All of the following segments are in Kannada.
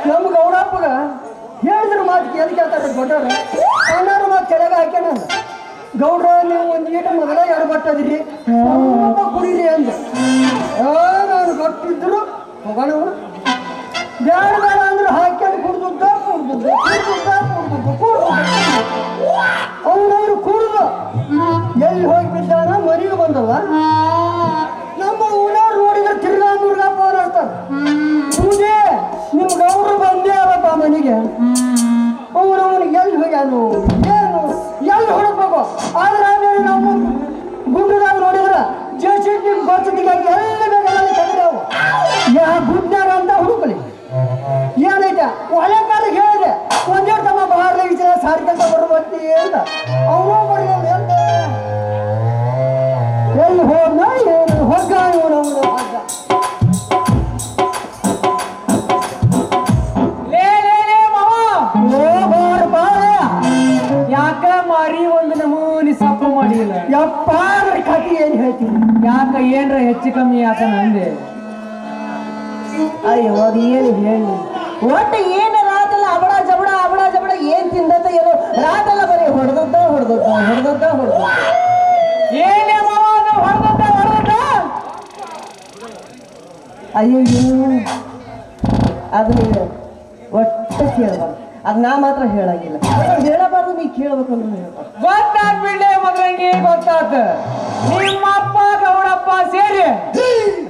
ನಮ್ಮ ಗೌಡಪ್ಪಗ ಹೇಳಿದ್ರ ಮಾತು ಕೇಳಿ ಕೇಳ್ತಾರೆ ದೊಡ್ಡವ್ರ ಅಣ್ಣಾರ ಮಾತು ಕೆಳಗೆ ಹಾಕ್ಯಾನ ಗೌಡ್ರ ನೀವು ಒಂದು ಈಟ ಮೊದಲ ಎಡಬಟ್ಟದ್ರಿ ಸ್ವಲ್ಪ ಕುಡೀರಿ ಅಂದ ನಾನು ಗೊತ್ತಿದ್ರು ಹೋಗೋಣ ಬೇಡ ಬೇಡ ಅಂದ್ರೆ ಹಾಕ್ಯಾನ ಕುಡ್ದುದ್ದ ಅವನವ್ರು ಕುಡ್ದು ಎಲ್ಲಿ ಹೋಗಿ ಬಿದ್ದಾನ ಮನೆಗೆ ಬಂದವ ನಮ್ಮ ಊರವ್ರು ನೋಡಿದ್ರೆ ತಿರ್ಗಾ ಮುರ್ಗಾ ಫೋನ್ ಮಾಡ್ತಾರೆ ಪೂಜೆ ನಿಮ್ ಗೌಡ್ರು ಬಂದೇ ಅವಪ್ಪ ಮನೆಗೆ ಅವನವನು ಎಲ್ಲಿ ಹೋಗ್ಯಾನು ಏನು ಎಲ್ಲಿ ಹುಡುಕ್ಬೇಕು ಆದ್ರೆ ಆಮೇಲೆ ನಾವು ಗುಡ್ಡದಾಗ ನೋಡಿದ್ರ ಜೇಸಿಬಿ ಗೊತ್ತಿಗಾಗಿ ಎಲ್ಲ ಬೇಕಾದ ತಂದ್ರೆ ಅವು ಯಾ ಗುಡ್ಡಾಗ ಅಂತ ಹುಡುಕಲಿ ಏನೈತೆ ಒಳ್ಳೆ ಕಾಲಿಗೆ ಹೇಳಿದೆ ಒಂದೇ ತಮ್ಮ ಬಾರ್ಲಾಗಿದ್ರೆ ಸಾರಿಕಂತ ಬರ್ಬತ್ತಿ ಅಂತ ಅವನು ಬರಲಿಲ್ಲ ಎಲ್ಲಿ ಹೋದ್ನ ಏನು ಹೊಗ್ಗ ಇವನವನು ಹೊಗ್ಗ ಯಾಕ ಮಾರಿ ಒಂದು ನಮೂನಿ ಸಪ್ಪು ಮಾಡಿಲ್ಲ ಯಪ್ಪ ಕಥೆ ಏನ್ ಹೇಳ್ತೀನಿ ಯಾಕ ಏನ್ರ ಹೆಚ್ಚು ಕಮ್ಮಿ ಯಾಕ ನಂದೆ ಅಯ್ಯೋ ಅದು ಏನು ಹೇಳಿ ಒಟ್ಟು ಏನು ರಾತಲ್ಲ ಅಬಡ ಜಬಡ ಏನ್ ತಿಂದತ್ತ ಏನೋ ರಾತಲ್ಲ ಬರೀ ಹೊಡೆದದ್ದ ಏನೇ ಹೊಡೆದದ್ದ ಅಯ್ಯೋ ಅದು ಒಟ್ಟು ಕೇಳಬಾರ್ದು ಅದು ನಾ ಮಾತ್ರ ಹೇಳಂಗಿಲ್ಲ ಹೇಳಬಾರ್ದು ನೀ ಕೇಳಬೇಕು ಅಂದ್ರೆ ಹೇಳ್ಬಾರ್ದು ಗೊತ್ತಾಗ್ಬಿಡ್ಲೆ ಮಗನಿಗೆ ಗೊತ್ತಾತ ನಿಮ್ಮ ಅಪ್ಪ ಗೌಡಪ್ಪ ಸೇರಿ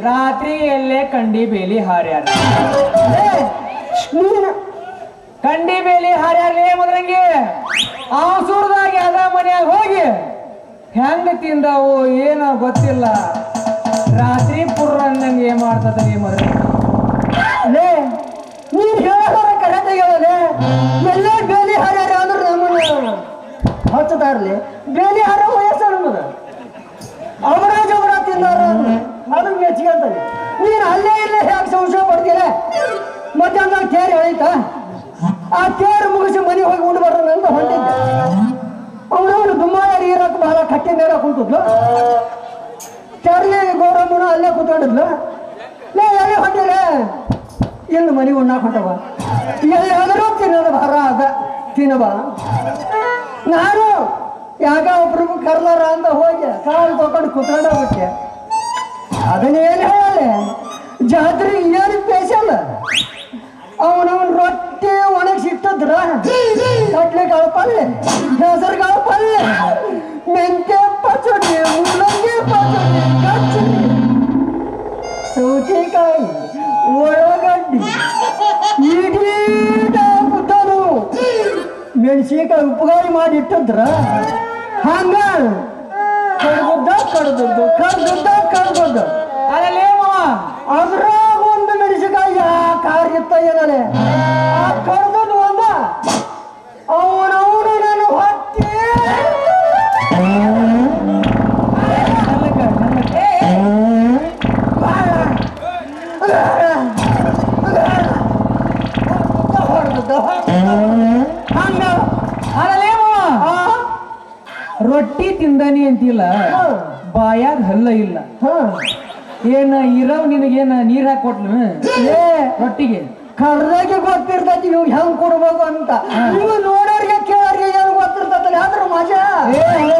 ರಾತ್ರಿ ಎಲ್ಲೇ ಕಂಡಿ ಬೇಲಿ ಹಾರ್ಯಾರ ಕಂಡಿ ಬೇಲಿ ಹಾರ್ಯಾರೇ ಮಗನಿಗೆ ಆಸೂರ್ದಾಗ ಯಾವ್ದ ಮನ್ಯಾಗ ಹೋಗಿ ಹೆಂಗ ತಿಂದವು ಏನೋ ಗೊತ್ತಿಲ್ಲ ರಾತ್ರಿ ಪುರ್ರ ಅಂದಂಗೆ ಏನ್ ಮಾಡ್ತದೆ ಮಗನಿಗೆ ನೀನ್ ಹೇಳೋರ ಕರೆಕ್ಟ್ ಹೇಳಲೆ ಎಲ್ಲ ಬೇಲಿ ಹಾರ್ಯಾರ ಅಂದ್ರೆ ನಮ್ಮನ್ನ ಹಚ್ಚತಾರ್ಲಿ ಬೇಲಿ ಹಾರ ವಯಸ್ಸ ನಮ್ಮದ ಅವರ ಜವರ ತಿಂದಾರ ಅದು ಮೆಚ್ಕೊಂತಾನೆ ನೀನು ಅಲ್ಲೇ ಇಲ್ಲೇ ಯಾಕೆ ಸಂಶಯ ಪಡ್ತೀರ ಮಧ್ಯಾಹ್ನ ತೇರು ಹೇಳಿತಾ ಆ ತೇರು ಮುಗಿಸಿ ಮನೆ ಹೋಗಿ ಉಂಡು ಬರೋಣ ಅಂತ ಹೊಂಟಿದ್ದೆ ಅವನವನು ದುಮ್ಮಾರಿ ಇರಕ್ಕೆ ಬಹಳ ಕಟ್ಟಿ ಮೇಲೆ ಕುಂತಿದ್ಲು ತೇರ್ಲಿ ಗೌರಮ್ಮನ ಅಲ್ಲೇ ಕೂತ್ಕೊಂಡಿದ್ಲು ಎಲ್ಲಿ ಹೊಂಟಿಲ್ಲ ಎಲ್ಲಿ ಮನೆ ಉಣ್ಣಾಕ್ ಹೊಂಟವ ಎಲ್ಲಾದರೂ ತಿನ್ನೋದು ಭಾರ ಅದ ತಿನ್ನಬ ನಾನು ಯಾಕ ಒಬ್ರಿಗೂ ಕರ್ಲಾರ ಅಂತ ಹೋಗಿ ಕಾಲು ತಗೊಂಡು ಕುತ್ಕೊಂಡೋಗ್ಬಿಟ್ಟೆ ಅದನ್ನೇನು ಹೇಳಲ್ಲ ಜಾತ್ರೆ ಏನು ಸ್ಪೆಷಲ್ ಅವನವನ್ ರೊಟ್ಟಿ ಒಣಗಿಸಿಟ್ಟದ್ರ ಕಡ್ಲೆಕಾಳು ಪಲ್ಯ ಹೆಸರುಕಾಳು ಪಲ್ಯ ಮೆಂತ್ಯ ಪಚಡಿ ಮುಳ್ಳಂಗಿ ಪಚಡಿ ಕಚ್ಚಡಿ ಸೌತೆಕಾಯಿ ಉಳ್ಳಾಗಡ್ಡಿ ಈಡೀಟ ಕುತ್ತನು ಮೆಣಸಿನಕಾಯಿ ಉಪಗಾರಿ ಮಾಡಿ ಇಟ್ಟಿದ್ರ ಹಂಗ ಕಡ್ದದ್ದು ಅಲ್ಲೇ ಅದ್ರಾಗ ಒಂದು ಮೆಣಸಿನಕಾಯಿ ಕಾರ್ಯತ್ತ ಏನಲೆ ಆ ಕಡ್ದದ್ದು ಒಂದ ಅವನವನು ನಾನು ಹೊಟ್ಟೆ ರೊಟ್ಟಿ ತಿಂದಾನಿ ಅಂತಿಲ್ಲ ಬಾಯಾಗ ಹಲ್ಲ ಇಲ್ಲ ಏನ ಇರವ್ ನಿನಗೇನ ನೀರ್ ಹಾಕೊಟ್ಲು ರೊಟ್ಟಿಗೆ ಕರ್ದಾಗೆ ಗೊತ್ತಿರ್ತೈತಿ ನೀವು ಹೆಂಗ್ ಕೊಡ್ಬೇಕು ಅಂತ ನೀವು ನೋಡೋರಿಗೆ ಕೇಳೋರಿಗೆ ಏನು ಗೊತ್ತಿರ್ತೈತಲ್ಲ ಆದ್ರೂ ಮಜಾ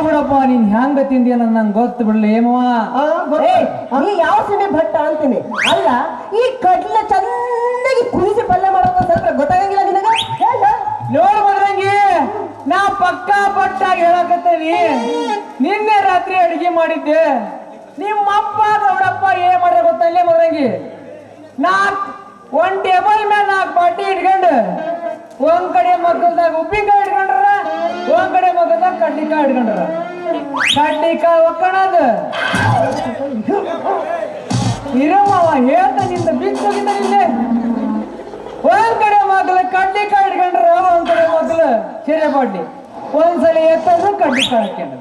ಬಿಡಪ್ಪ ನೀನ್ ಹೆಂಗ ತಿಂದಿಯಲ್ಲ ನಂಗೆ ಗೊತ್ತು ಬಿಡ್ಲಿ ಏಮವ ನೀ ಯಾವ ಸೀಮೆ ಭಟ್ಟ ಅಂತೀನಿ ಅಲ್ಲ ಈ ಕಡ್ಲೆ ಚೆನ್ನಾಗಿ ಕುದಿಸಿ ಪಲ್ಯ ಮಾಡೋದು ಸ್ವಲ್ಪ ಗೊತ್ತಾಗಂಗಿಲ್ಲ ನಿನಗ ನೋಡು ಮದ್ರಂಗಿ ನಾ ಪಕ್ಕಾ ಪಟ್ಟಾಗಿ ಹೇಳಕತ್ತೇನಿ ನಿನ್ನೆ ರಾತ್ರಿ ಅಡಿಗೆ ಮಾಡಿದ್ದೆ ನಿಮ್ಮ ಅಪ್ಪ ಗೌಡಪ್ಪ ಏನ್ ಮಾಡ್ರೆ ಗೊತ್ತಲ್ಲೇ ಮದ್ರಂಗಿ ಒಂದ್ ಟೇಬಲ್ ಮೇಲೆ 4 ಬಾಟಿ ಇಟ್ಕೊಂಡು ಒಂದ್ ಕಡೆ ಮಕ್ಕಳದಾಗ ಉಪ್ಪಿನಕಾಯಿ ಇಟ್ಕೊಂಡ್ರ ಒಂದ್ ಕಡೆ ಮಕ್ಕಳದಾಗ ಕಡ್ಲಿಕಾಯಿ ಇಟ್ಕೊಂಡ್ರ ಕಡ್ಲಿಕಾಯಿ ಒಕ್ಕಣದ ಇರಮ್ಮವ ಹೇಳ್ತಾನಿಂದ ಬಿಚ್ಚೋಗಿದ್ದ ನಿನ್ನೆ ಒಂದ್ ಕಡೆ ಮಕ್ಕಳು ಕಡ್ಲಿಕಾಯಿ ಇಟ್ಕೊಂಡ್ರ ಒಂದ್ ಕಡೆ ಮಕ್ಕಳು ಸೀರೆ ಬಾಟ್ಲಿ ಒಂದ್ಸಲ ಎತ್ತದ ಕಡ್ಲಿಕಾಯಿ ಹಾಕ್ಯಂಡ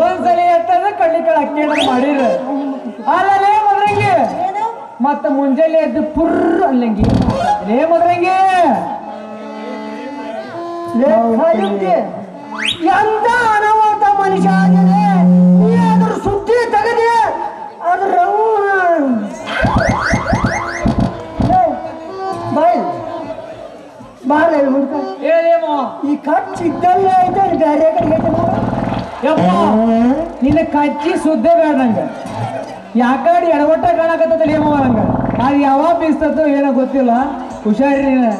ಒಂದ್ಸಲ ಎತ್ತದ ಕಡ್ಲಿಕಾಯಿ ಹಾಕ್ಯಂಡ ಮಾಡಿರ ಅಲ್ಲೇ ಮದ್ರಂಗಿ ಮತ್ತ ಮುಂಜಾನೆ ಎದ್ದು ಪುರ್ರ ಅಲ್ಲಂಗಿ ಮದ್ರಂಗಿ ಎಂತ ಅನಾಹುತ ಮನುಷ್ಯ ಆಗಿದೆ ನೀ ಅದ್ರ ಸುದ್ದಿ ತೆಗದೆ ಅದ್ರ ಬಾಯ್ ಬಾಳ ಮುಡ್ಕ ಹೇಳೇಮೋ ಈ ಕಚ್ಚ ಇದ್ದಲ್ಲೇ ಐತೆ ಬೇರೆ ಕಡೆಗೆ ಐತೆ ನೋಡು. ಯಪ್ಪ ನಿನ್ನ ಕಚ್ಚಿ ಸುದ್ದೇ ಬೇಡ ನಂಗೆ ಯಾಕಡೆ ಎಡವಟ್ಟ ಕಾಣಕತ್ತದಲ್ಲ ಏಮೋ ನಂಗೆ ಅದು ಯಾವಾಗ ಬೀಸ್ತದೋ ಏನೋ ಗೊತ್ತಿಲ್ಲ ಹುಷಾರಿ ನೀನು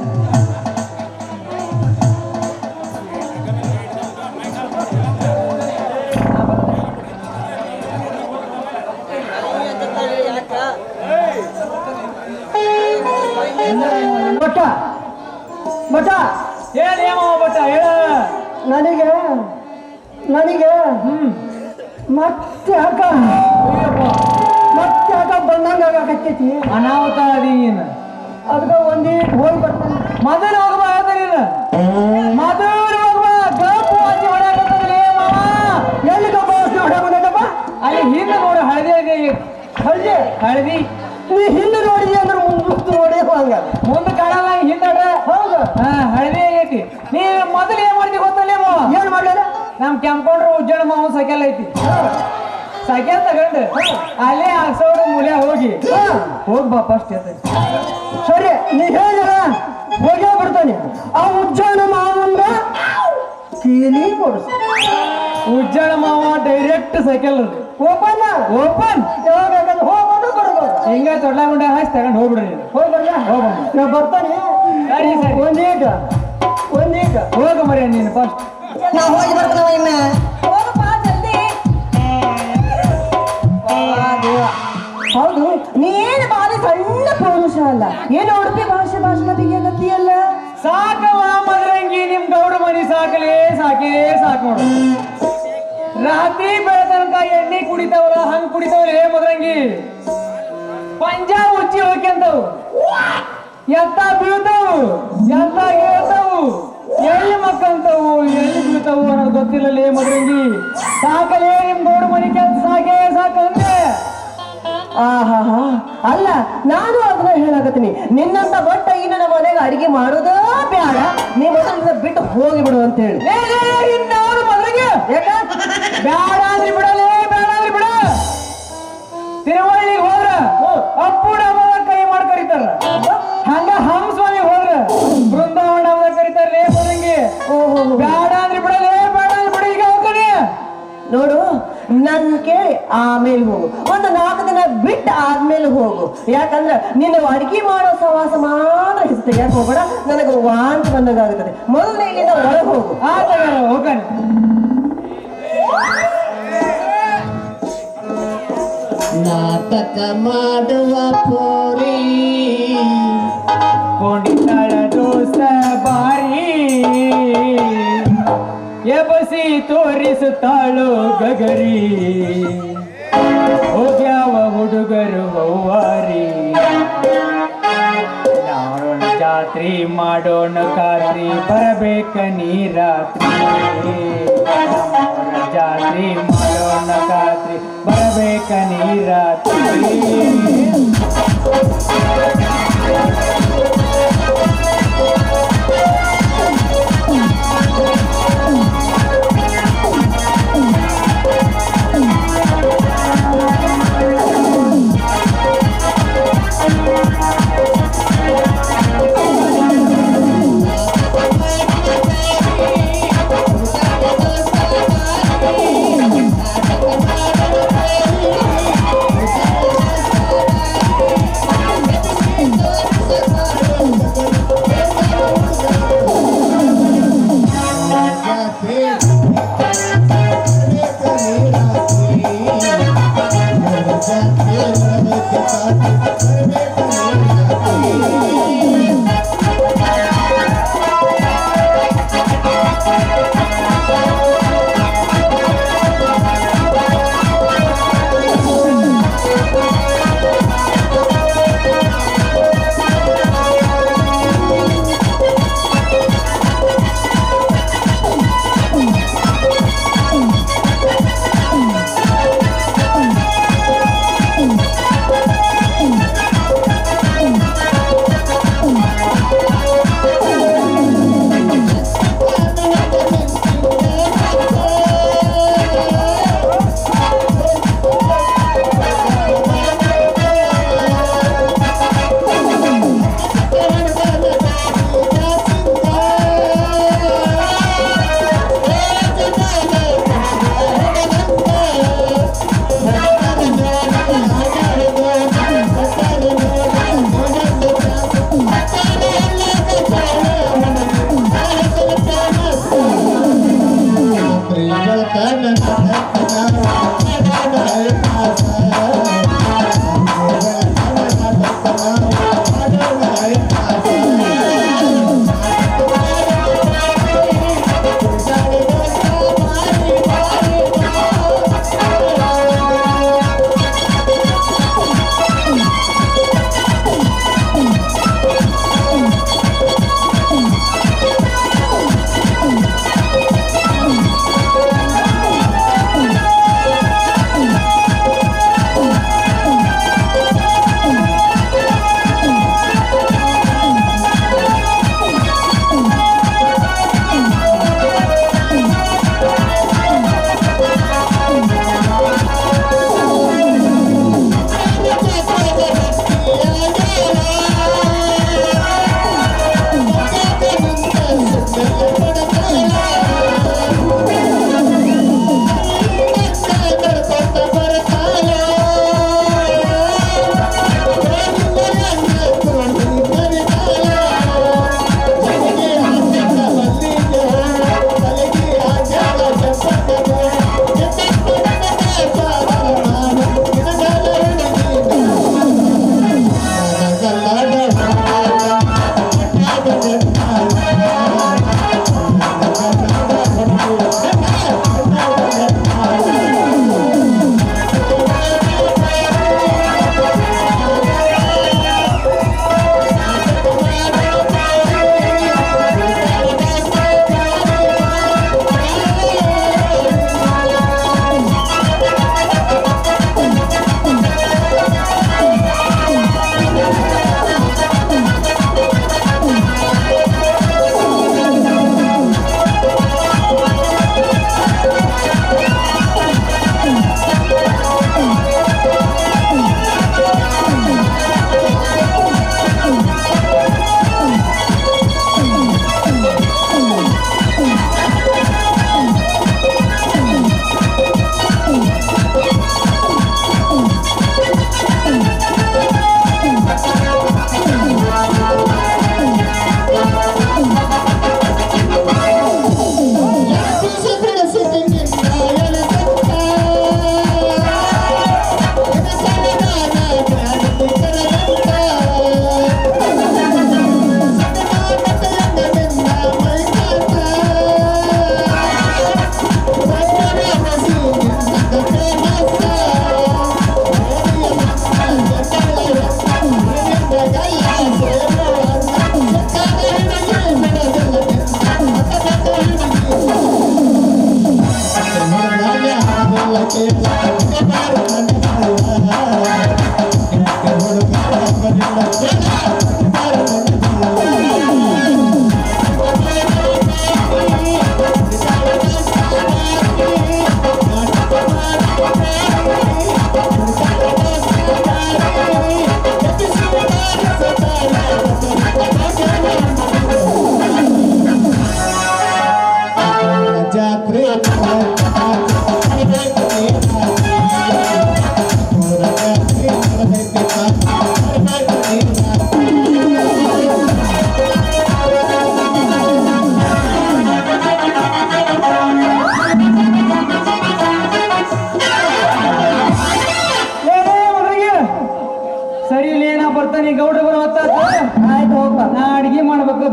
ಬಟ್ಟ ಬಟ್ಟ ಹೇಳೇಮೋ ಬಟ್ಟ ಹೇಳ ನನಗೆ ಮತ್ತೆ ಯಾಕ ಬಂದಂಗ ಆಗಾಕತ್ತೈತಿ ಅನಾಹುತ ಅದಿ ನೀನು ಅದಕ್ಕೆ ಒಂದೀಟ್ ಹೋಗಿ ಬರ್ತಾನೆ ಮೊದಲು ಹೋಗ್ಬಾ ನೀನು ಮೊದಲು ಹೋಗ್ಬಾ ಗಪ್ಪು ಹಚ್ಚಿ ಹೊಡ್ಯಾಕತ್ತದಲೇ ಮಾವ ಎಲ್ಲಿ ಗಬ್ಬ ಹೊಡಬಂದಪ್ಪ ಅಲ್ಲಿ ಹಿಂದೆ ನೋಡು ಹಳದಿ ಹಳ್ಳಿ ಹಳದಿ ನೀ ಹಿಂದೆ ನೋಡಿದಿ ಅಂದ್ರೆ ಮುಂದೆ ನೋಡಿ ಹಂಗ ಮುಂದೆ ಕಾಣಲ್ಲ ಹಿಂದಡ್ರೆ ಹೌದು ಹಳದಿ ಆಗೈತಿ ನೀ ಮೊದಲು ಏನ್ ಮಾಡ್ತಿ ಗೊತ್ತಲ್ಲೇ ಮಾವ ಏನ್ ಮಾಡ್ಯಾರ ನಮ್ ಕೆಂಪೌಂಡ್ರು ಉಜ್ಜಳ ಮಾವು ಸೈಕಲ್ ಐತಿ ಸೈಕಲ್ ತಗೊಂಡು ಅಲ್ಲೇ ಹಾಕ್ಸೋಡು ಮೂಲೆ ಹೋಗಿ ಬಾ ಫಸ್ಟ್ ಸರಿ ನೀ ಹೇಳಿದ ಹೋಗೇ ಬಿಡ್ತಾನೆ ಆ ಉಜ್ಜಾನ ಮಾವಂಗ ಕೀಲಿ ಕೊಡಿಸ ಉಜ್ಜಳ ಮಾವ ಡೈರೆಕ್ಟ್ ಸೈಕಲ್ ಓಪನ್ ಓಪನ್ ಯಾವಾಗ ಹೋಗೋದು ಬರ್ಬೋದು ಹಿಂಗ ತೊಡ್ಲಾಗುಂಡ ಹಾಕಿ ತಗೊಂಡು ಹೋಗ್ಬಿಡ್ರಿ ಹೋಗಿ ಬರ್ಲ ನಾ ಬರ್ತಾನೆ ಸರಿ ಸರಿ ಒಂದೀಗ ಹೋಗ ಮರಿ ನೀನು ಫಸ್ಟ್ ನಾ ಹೋಗಿ ಬರ್ತಾನವ ಇನ್ನ ಹೋಗಪ್ಪ ಜಲ್ದಿ. ಹೌದು ನೀನು ಬಾರಿ ಸಣ್ಣ ಪೌರುಷ ಅಲ್ಲ ಏನು ಉಡುಪಿ ಭಾಷೆ ಭಾಷಣ ಬಿಗಿಯಕತ್ತೀಯಲ್ಲ ಸಾಕವ ಮದ್ರಂಗಿ ನಿಮ್ ಗೌಡ ಮನಿ ಸಾಕಲೇ ಸಾಕು ನೋಡು ರಾತ್ರಿ ಬೆಳತನಕ ಎಣ್ಣೆ ಕುಡಿತಾವಲ್ಲ ಹಂಗ್ ಕುಡಿತಾವಲೇ ಮದ್ರಂಗಿ ಪಂಜಾಬ್ ಉಚ್ಚಿ ಹೋಗ್ಯಂತವು ಎಂತ ಬೀಳ್ತಾವು ಎಂತ ಹೇಳ್ತಾವು ಎಲ್ಲಿ ಮಕ್ಕಂತವು ಎಲ್ಲಿ ಬೀಳ್ತಾವು ಅನ್ನೋದು ಗೊತ್ತಿಲ್ಲಲೇ ಮದ್ರಂಗಿ ಸಾಕಲೇ ನಿಮ್ ಗೌಡ ಮನಿ ಕೆಲ್ಸ ಸಾಕಂದ್ರೆ ಆಹಾ ಅಲ್ಲ ನಾನು ಅದನ್ನ ಹೇಳಕತ್ತೀನಿ ನಿನ್ನಂತ ಬಟ್ಟ ಈ ನನ್ನ ಮನೆಗೆ ಅಡಿಗೆ ಮಾಡೋದೇ ಬೇಡ ನೀ ಮೊದಲ ಬಿಟ್ಟು ಹೋಗಿ ಬಿಡು ಅಂತ ಹೇಳಿ ಇನ್ನಾರು ಮದ್ರಂಗಿ ಯಾಕ ಬೇಡ ಅಂದ್ರೆ ಬಿಡಲೇ ಬೇಡ ಅಂದ್ರೆ ಬಿಡ ತಿರುವಳ್ಳಿಗೆ ಹೋದ್ರ ಅಪ್ಪುಡ ಕೈ ಮಾಡಿ ಕರೀತಾರ ಹಂಗ ಹಂಸ್ವಾಮಿ ಹೋದ್ರ ಬೃಂದಾವನ ಕರೀತಾರಲೇ ಮದ್ರಂಗಿ ಬೇಡ ಅಂದ್ರೆ ಬಿಡಲೇ ಬೇಡ ಅಂದ್ರೆ ಬಿಡ ಈಗ ಹೋಗ್ತಾನೆ ನೋಡು ನನ್ನ ಕೇಳಿ ಆಮೇಲೆ ಹೋಗು ಒಂದು 4 ದಿನ ಬಿಟ್ಟು ಆದ್ಮೇಲೆ ಹೋಗು ಯಾಕಂದ್ರೆ ನೀನು ಅಡಿಗೆ ಮಾಡೋ ಸವಾಸ ಮಾತ್ರ ಹಿಡಿತ ಯಾಕೆ ಹೋಗೋಣ ನನಗೆ ವಾಂತಿ ಬಂದಂಗಾಗುತ್ತದೆ ಮೊದಲು ಇಲ್ಲಿಂದ ಹೊರಗೆ ಹೋಗು ಹೋಗಾನೆ ನಾಟಕ ಮಾಡುವ ಪೋರಿ ಕೊಂಡಿತಾಳ ದೋಸ್ತ ಬಾರಿ ಎಬಸಿ ತೋರಿಸುತ್ತಾಳು ಗಗರಿ ಹೋಗ್ಯಾವ ಹುಡುಗರು ಹೌವಾರಿ ನಾಡೋಣ ಜಾತ್ರಿ ಮಾಡೋಣ ಖಾತ್ರಿ ಬರಬೇಕ ನೀ ರಾತ್ರಿ ಜಾತ್ರಿ ಮಾಡೋಣ ಖಾತ್ರಿ ಬರಬೇಕ ನೀ ರಾತ್ರಿ Thank you.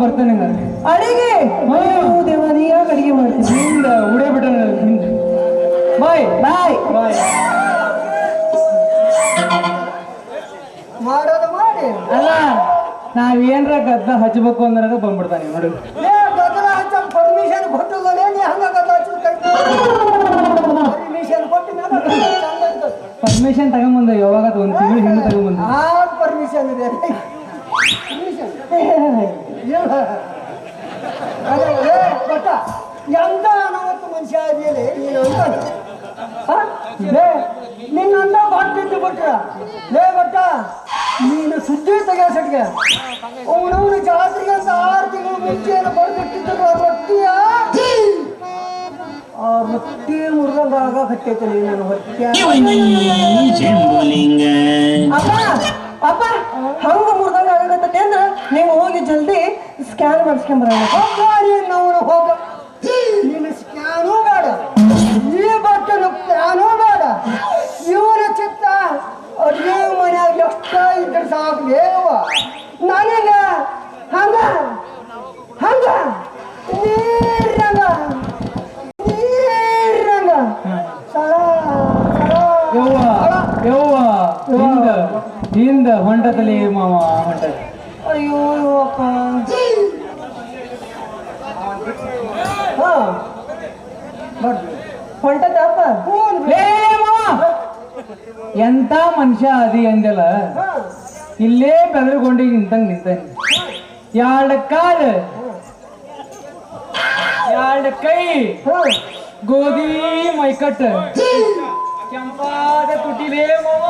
ಬರ್ತೇನೆ ಅಡಿಗೆ ದೇವಾದಿ ಯಾಕೆ ಅಡಿಗೆ ಮಾಡ್ತೀನಿ ಹಿಂದ ಉಡೇ ಬಿಟ್ಟ ಹಿಂದೆ ಬಾಯ್ ಬಾಯ್ ಬಾಯ್ ಮಾಡೋದು ಮಾಡಿ ಅಲ್ಲ ನಾವೇನ್ರ ಗದ್ದ ಹಚ್ಚಬೇಕು ಅಂದ್ರೆ ಬಂದ್ಬಿಡ್ತಾನೆ ನೋಡಿ ಗದ್ದಲ ಹಚ್ಚ ಪರ್ಮಿಷನ್ ಕೊಟ್ಟಲ್ಲೇ ನೀ ಹಂಗ ಗದ್ದಲ ಹಚ್ಚಿದ ಪರ್ಮಿಷನ್ ಕೊಟ್ಟು ಪರ್ಮಿಷನ್ ತಗೊಂಬಂದೆ ಯಾವಾಗ ಒಂದು ತಿಂಗಳು ಹಿಂದೆ ತಗೊಂಬಂದೆ ಆ ಪರ್ಮಿಷನ್ ಇದೆ ಬಟ್ಟ ಎಂತ ಅನಾವತ್ತು ಮನುಷ್ಯ ಇದೆಯಲ್ಲ ನೀನು ನಿನ್ನಂತ ಬಾಟ್ಟಿದ್ದು ಬಿಟ್ರ ಲೇ ಬಟ್ಟ ನೀನು ಸುದ್ದಿ ತೆಗೆಸಟ್ಗೆ ಅವನವನು ಜಾತ್ರೆಗೆ ಅಂತ 6 ತಿಂಗಳು ಮುಂಚೆಯನ್ನು ಬರೆದಿಟ್ಟಿದ್ರು ಆ ರೊಟ್ಟಿಯ ಆ ರೊಟ್ಟಿ ಮುರಿದಂಗ ಆಗಕತ್ತೈತೆ ನೀನು ಹೊಟ್ಟೆ ಅಪ್ಪ ಅಪ್ಪ ಹಂಗ ಮುರ್ದಂಗ ಆಗತ್ತೆ ಅಂದ್ರೆ ನೀವು ಹೋಗಿ ಜಲ್ದಿ ಸ್ಕ್ಯಾನ್ ಮಾಡಿಸ್ಕೊಂಬರೋಣ ನಾವು ಹೋಗ ನಿನ್ನ ಸ್ಕ್ಯಾನು ಬೇಡ ಈ ಬಟ್ಟಲು ಸ್ಕ್ಯಾನು ಬೇಡ ಇವನ ಚಿತ್ತ ಅಡುಗೆ ಮನ್ಯಾಗ ಎಷ್ಟ ಇದ್ರೆ ಸಾಕ್ಲೇವ ನನಗ ಹಂಗ ಹಂಗ ನೀರಂಗ ನೀರಂಗ ಸಳ ಯವ್ವ ಯವ್ವ ಹಿಂದ ಹಿಂದ ಹೊಂಟದಲ್ಲಿ ಮಾವ ಹೊಂಟ ಅಯ್ಯೋ ಅಪ್ಪ ಹಾ ಬರ್ರಿ ಹೊಂಟದಪ್ಪ ಲೇ ಮಾವ ಎಂತ ಮನುಷ್ಯ ಅದಿ ಅಂದೆಲ್ಲ ಇಲ್ಲೇ ಬೆದರ್ಕೊಂಡಿ ನಿಂತಂಗ್ ನಿಂತಾನೆ ಎರಡು ಕಾಲು ಎರಡು ಕೈ ಗೋಧಿ ಮೈಕಟ್ಟು ಕೆಂಪಾದ ತುಟಿಲೇ ಮಾವ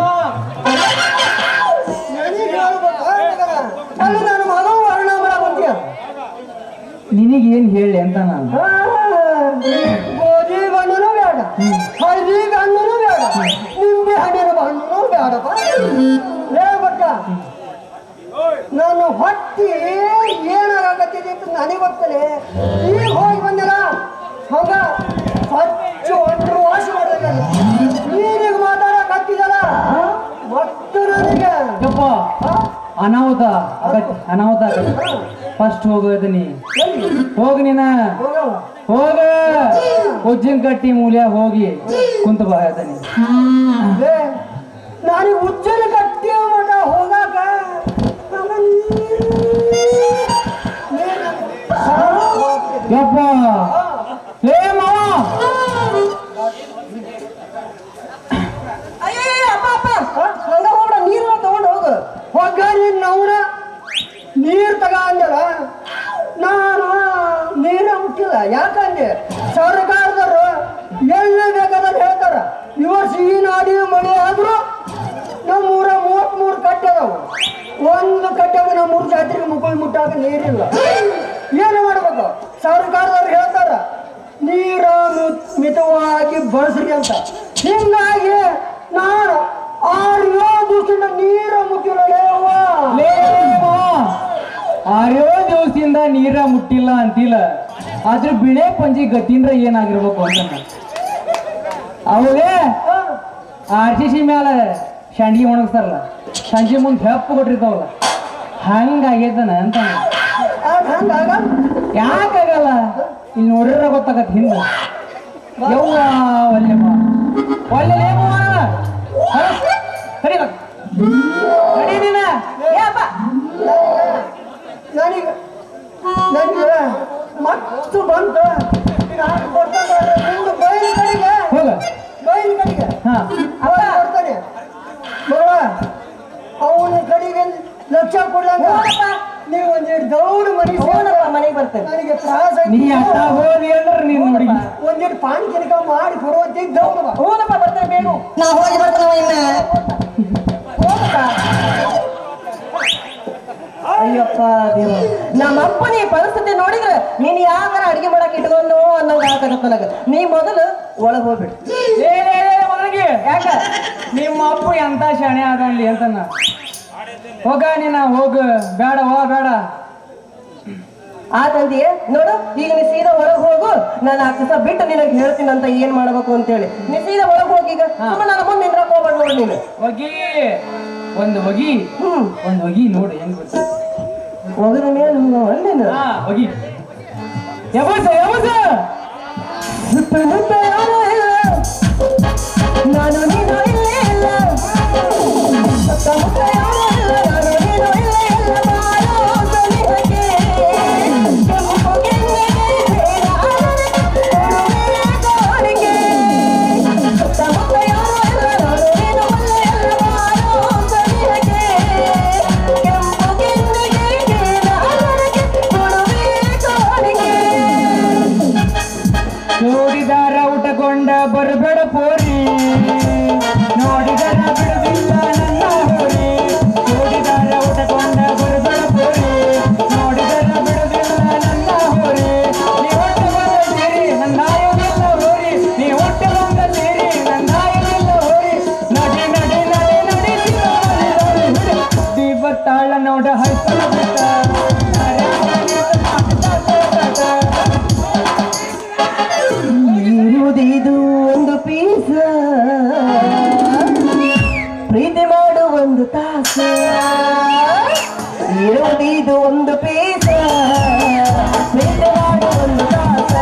ನಾನು ಮಗು ವರ್ಣ ಮಾಡಕೊಂತೀಯ ನಿನಗೇನ್ ಹೇಳಿ ಅಂತ ನಾನು ಗೋಧಿ ಬಣ್ಣನೂ ಬೇಡ ಹಳದಿ ಬಣ್ಣನೂ ಬೇಡ ನಿಂಬೆ ಹಣ್ಣಿನ ಬಣ್ಣನೂ ಬೇಡಪ್ಪ ಲೇ ಬಟ್ಟ ನಾನು ಹೊಟ್ಟಿ ಏನಾಗತ್ತಿದೆ ಅಂತ ನನಗೆ ಗೊತ್ತಲೇ ಈಗ ಹೋಗಿ ಬಂದಿಲ್ಲ ಹಂಗ ಸ್ವಚ್ಛ ಒಂಟ್ರು ವಾಶ ಮಾಡಿದಾಗ ನೀರಿಗೆ ಮಾತಾಡಕತ್ತಿದಲ್ಲ ಮತ್ತು ನನಗೆ ಯಪ್ಪ ಅನಾಹುತ ಆಗತ್ತೆ ಅನಾಹುತ ಆಗತ್ತೆ ಫಸ್ಟ್ ಹೋಗೋದು ನೀ ಹೋಗಿ ನೀನ ಹೋಗ ಉಜ್ಜಿನ ಕಟ್ಟಿ ಮೂಲ್ಯ ಹೋಗಿ ಕುಂತ ಬಾಯತಾನೆ ನನಗೆ ಉಜ್ಜನ ಕಟ್ಟಿ ಮಠ ಹೋಗಾಕ ಯಪ್ಪ ಲೇ ಮಾವ ಅಯ್ಯೋ ಅಪ್ಪ ಅಪ್ಪ ಹಂಗ ಹೋಗ್ಬಿಡ ನೀರೆಲ್ಲ ತಗೊಂಡು ಹೋಗು ಹೋಗ ನೀನು ಅವನ ನೀರು ತಗ ಅಂದಲ್ಲ ನಾನು ನೀರ ಮುಟ್ಟಿಲ್ಲ ಯಾಕಂದ್ರೆ ಸರ್ಕಾರದವರು ಎಲ್ಲ ಬೇಕಾದ್ರೆ ಹೇಳ್ತಾರ ಈ ವರ್ಷ ಈ ನಾಡಿ ಮಳೆ ಆದ್ರೂ ನಮ್ಮೂರ 33 ಕಟ್ಟೆ ಅದಾವು ಒಂದು ಕಟ್ಟೆಗ ನಮ್ಮ 3 ಜಾತ್ರೆಗೆ ಮುಕ್ಕಳು ಮುಟ್ಟಾಕ ನೀರಿಲ್ಲ ಏನು ಮಾಡ್ಬೇಕು ಸರ್ಕಾರದವ್ರು ಹೇಳ್ತಾರ ನೀರ ಮಿತವಾಗಿ ಬಳಸ್ರಿ ಅಂತ ಹಿಂಗಾಗಿ ನಾನು 6-7 ದಿವಸದಿಂದ ನೀರ ಮುಟ್ಟಿಲ್ಲ ಲೇ ಮಾವ 6 ದಿವಸದಿಂದ ನೀರ ಮುಟ್ಟಿಲ್ಲ ಅಂತಿಲ್ಲ ಆದ್ರೆ ಬಿಳೆ ಪಂಜಿ ಗತಿಂದ್ರ ಏನಾಗಿರ್ಬೇಕು ಅಂತ ಅವೇ RCC ಮ್ಯಾಲ ಶಾಂಡಿಗೆ ಒಣಗಿಸ್ತಾರಲ್ಲ ಸಂಜೆ ಮುಂದೆ ಹೆಪ್ಪು ಕೊಟ್ಟಿರ್ತಾವಲ್ಲ ಹಂಗಾಗೈತನ ಅಂತ ಯಾಕಾಗಲ್ಲ ಇಲ್ಲಿ ನೋಡಿದ್ರೆ ಗೊತ್ತಾಗತ್ತೆ ಹಿಂದೆ ಯವ್ವ ಒಲ್ಲೆಮ್ಮ ಒಳ್ಳೆ ನಡಿ ನೀನ ನನಗೆ ನನಗೆ ಮತ್ತು ಬಂತು ಬೈಲ್ ಕಡೆಗೆ ಹೋಗ ಬೈಲ್ ಕಡೆಗೆ ಹಾ ಬರ್ತಾನೆ ಅವನ ಕಡೆಗೆ ಲಕ್ಷ ಕೊಡ್ಲಂಗ ನೀವು ಒಂದೆರಡು ದೌಡು ಮನೆ ಹೋಗಪ್ಪ ಮನೆಗೆ ಬರ್ತೇನೆ ನನಗೆ ತ್ರಾಸ ನೀ ಅಷ್ಟ ಹೋದಿ ಅಂದ್ರೆ ನೀನ್ ನೋಡಿ ಒಂದೆರಡು ಪಾನಿ ಕಿನಕ ಮಾಡಿ ಕೊಡುವಂತ ದೌಡು ಹೋಗಪ್ಪ ಬರ್ತೇನೆ ಬೇಕು ನಾ ಹೋಗಿ ಬರ್ತೇನೆ ಇನ್ನ ಹೋಗಪ್ಪ ಅಯ್ಯಪ್ಪ ದೇವ ನಮ್ಮಪ್ಪನ ಈ ಪರಿಸ್ಥಿತಿ ನೋಡಿದ್ರೆ ನೀನ್ ಯಾಕಾರ ಅಡಿಗೆ ಮಾಡಕ್ ಇಟ್ಕೊಂಡು ಅನ್ನೋದು ಆಗತ್ತ ನನಗ ನೀ ಮೊದಲು ಒಳಗ್ ಹೋಗ್ಬಿಡು ಮಗನಿಗೆ ಯಾಕ ನಿಮ್ಮ ಅಪ್ಪ ಎಂತ ಶಾಣೆ ಆಗಲಿ ಅಂತನ ಹೋಗ ನೀನ ಹೋಗ ಬೇಡ ಬೇಡ ಆತಂದಿಯೇ ನೋಡು ಈಗ ನೀ ಸೀದಾ ಒಳಗ್ ಹೋಗು ನಾನು 4 ದಿವಸ ಬಿಟ್ಟು ನಿನಗೆ ಹೇಳ್ತೀನಿ ಅಂತ ಏನ್ ಮಾಡ್ಬೇಕು ಅಂತೇಳಿ ನೀ ಸೀದಾ ಒಳಗ್ ಹೋಗಿ ಈಗ ನನ್ನ ಮುಂದೆ ನಿಂದ್ರಕ್ ಹೋಗ್ಬೇಡ ನೋಡಿ ನೀನು ಹೊಗಿ ಒಂದು ಹೊಗಿ ಒಂದು ಹೊಗಿ ನೋಡು ಹೆಂಗ್ ಗೊತ್ತ ಒಗದ ಮೇಲೆ ನೀನು ಹೋಗಿ ಯಮಸ ಯಮಸ ಸುತ್ತಮುತ್ತ ಯಾರೂ ಇಲ್ಲ, ನಾನು ನೀನು ಇಲ್ಲೇ ಇಲ್ಲ. ಸುತ್ತಮುತ್ತ ಯಾರೂ ಇಲ್ಲ, ನಾನು ನೀನು ಇಲ್ಲೇ ಇಲ್ಲ. ಬಾರೋ ಸನಿಹಕ್ಕೆ, ಕೆಂಪು ಗೆಣ್ಣೆಗೆ ಬೇಡ ಕೊಡುವೆ ಕಾಣಿಕೆ. ಸುತ್ತಮುತ್ತ ಯಾರೂ ಇಲ್ಲ, ನಾನು ನೀನು ಇಲ್ಲೇ ಇಲ್ಲ. ಬಾರೋ ಸನಿಹಕ್ಕೆ, ಕೆಂಪು ಗೆಣ್ಣೆಗೆ ಬೇಡ ಕೊಡುವೆ ಕಾಣಿಕೆ. ನೋಡಿದಾರ ಊಟಗೊಂಡ ಬರಬೇಡ ಪೋರಿ, ನೋಡಿದರ ಬಿಡುದಿಲ್ಲ ನನ್ನ ಹೋರಿ. ನೋಡಿದಾರ ಊಟಗೊಂಡ ಬರಬೇಡ ಪೋರಿ, ನೋಡಿದರ ಬಿಡುದಿಲ್ಲ ನನ್ನ ಹೋರಿ. ನೀ ಹೊಟ್ಟೆ ಬಂದ ಸೇರಿ ನನ್ನ ಆಯೋಗಿಲ್ಲ ಹೋರಿ, ನೀ ಹೊಟ್ಟೆ ಬಂದ ಸೇರಿ ನನ್ನ ಆಯೋಗಿಲ್ಲ ಹೋರಿ. ನಡಿ ನಡಿ ನಡಿ ನಡಿ ದೀಪ ತಾಳ ನೋಡ ಹೈಸಲ ಬಿಟ್ಟ ಇರುವುದಿದು ಒಂದು ಪೀಸ, ಪ್ರೀತಿ ಮಾಡು ಒಂದು ತಾಸ. ಇರುವುದಿದು ಒಂದು ಪೀಸ, ಪ್ರೀತಿ ಮಾಡು ಒಂದು ತಾಸ.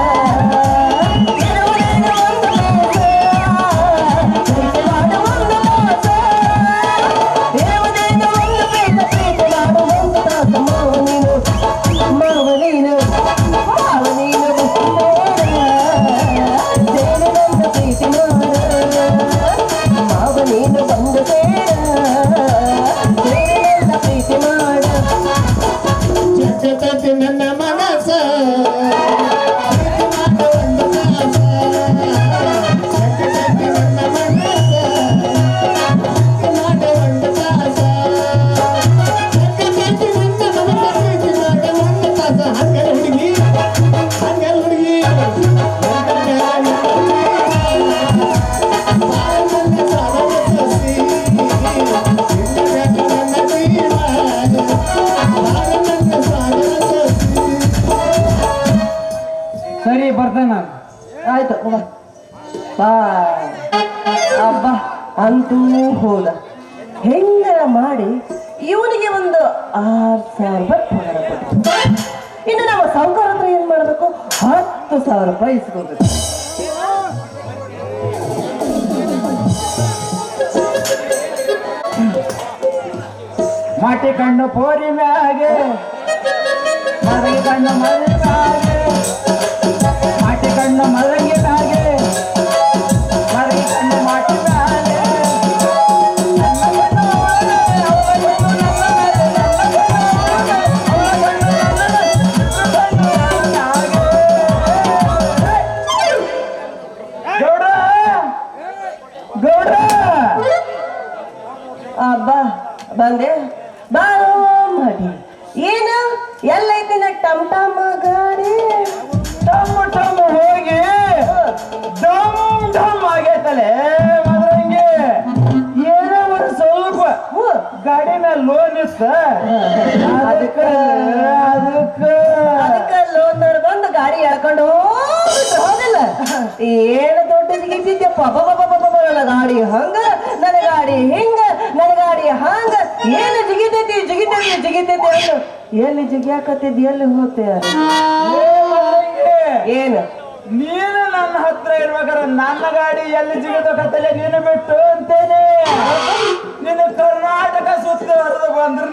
ಇರುವುದಿದು ಒಂದು ಪೀಸ, ಪ್ರೀತಿ ಮಾಡು ಒಂದು ತಾಸ. ಇರುವುದಿದು ಒಂದು ಪೀಸ, ಪ್ರೀತಿ ಮಾಡು ಒಂದು ತಾಸ. ಮಾವ ನೀನು, ಮಾವ ನೀನು, ಮಾವ ನೀನು ಮಾವ ನೀನು ಬಂದು ಸೇರ ಪ್ರೀತಿ ಮಾಡ. ಚಚ್ಚ ನನ್ನ ಮನಸ ಸರಿ ಬರ್ತಾನ. ಆಯ್ತು ಬಾ. ಅಬ್ಬ ಅಂತೂ ಹೋದ. ಹೆಂಗರ ಮಾಡಿ ಇವನಿಗೆ ಒಂದು 6,000 ರೂಪಾಯಿ ಪಗಾರ ಕೊಟ್ಟು, ಇನ್ನು ನಮ್ಮ ಸಾಹುಕಾರ ಹತ್ರ ಏನ್ ಮಾಡ್ಬೇಕು, 10,000 ರೂಪಾಯಿ ಇಸ್ಕೊಬೇಕು. ಮಾಟಿ ಕಣ್ಣು ಪೋರಿ ಮ್ಯಾಗೆ, ಮರಗಿ ಕಣ್ಣು ಮರಗಿ ಮ್ಯಾಗೆ, ಮಾಟಿ ಕಣ್ಣು ಮರಗಿ ಮ್ಯಾಗೆ, ಮರಗಿ ಕಣ್ಣು ಮಾಟಿ ಮ್ಯಾಗೆ. ಗೌಡ ಗೌಡ ಅಬ್ಬ ಬಂದೆ ಬಾರೋ ಮಾಡಿ. ಏನು ಎಲ್ಲೈತಿ ಟಮ್ ಟಮ್ ಗಾಡಿ? ಟಮ್ ಟಮ್ ಹೋಗಿ ಡಮ್ ಡಮ್ ಆಗೈತಲೆ ಮದ್ರಂಗೆ. ಏನೋ ಒಂದು ಸ್ವಲ್ಪ ಗಾಡಿ ಮೇಲೆ ಲೋನ್ ಇತ್ತ, ಅದಕ್ಕೆ ಲೋನ್ ಬಂದು ಗಾಡಿ ಎಳ್ಕೊಂಡು ಹೋಗ್ಬಿಟ್ರು, ಹೌದಿಲ್ಲ? ಏನು ದೊಡ್ಡ ಜಿಗಿದ್ಯಪ್ಪ ನನ್ನ ಗಾಡಿ ಹಂಗ, ನನ್ನ ಗಾಡಿ ಹಿಂಗ, ನನ್ನ ಗಾಡಿ ಹಂಗ. ಏನು ಜಿಗಿತೈತಿ ಜಿಗಿತೈತಿ ಜಿಗಿತೈತಿ ಅನ್ನು ಎಲ್ಲಿ ಜಿಗಿಯಾಕತ್ತಿದ್, ಎಲ್ಲಿ ಹೋಗ್ತೇ? ಏನು ನೀನು ನನ್ನ ಹತ್ರ ಇರ್ಬೇಕಾದ್ರೆ ನನ್ನ ಗಾಡಿ ಎಲ್ಲಿ ಜಿಗತಕ್ಕತ್ತಲೆ ನೀನು ಬಿಟ್ಟು ಅಂತೇನೆ. ನೀನು ಕರ್ನಾಟಕ ಸುತ್ತ ಹರಿದು ಬಂದ್ರು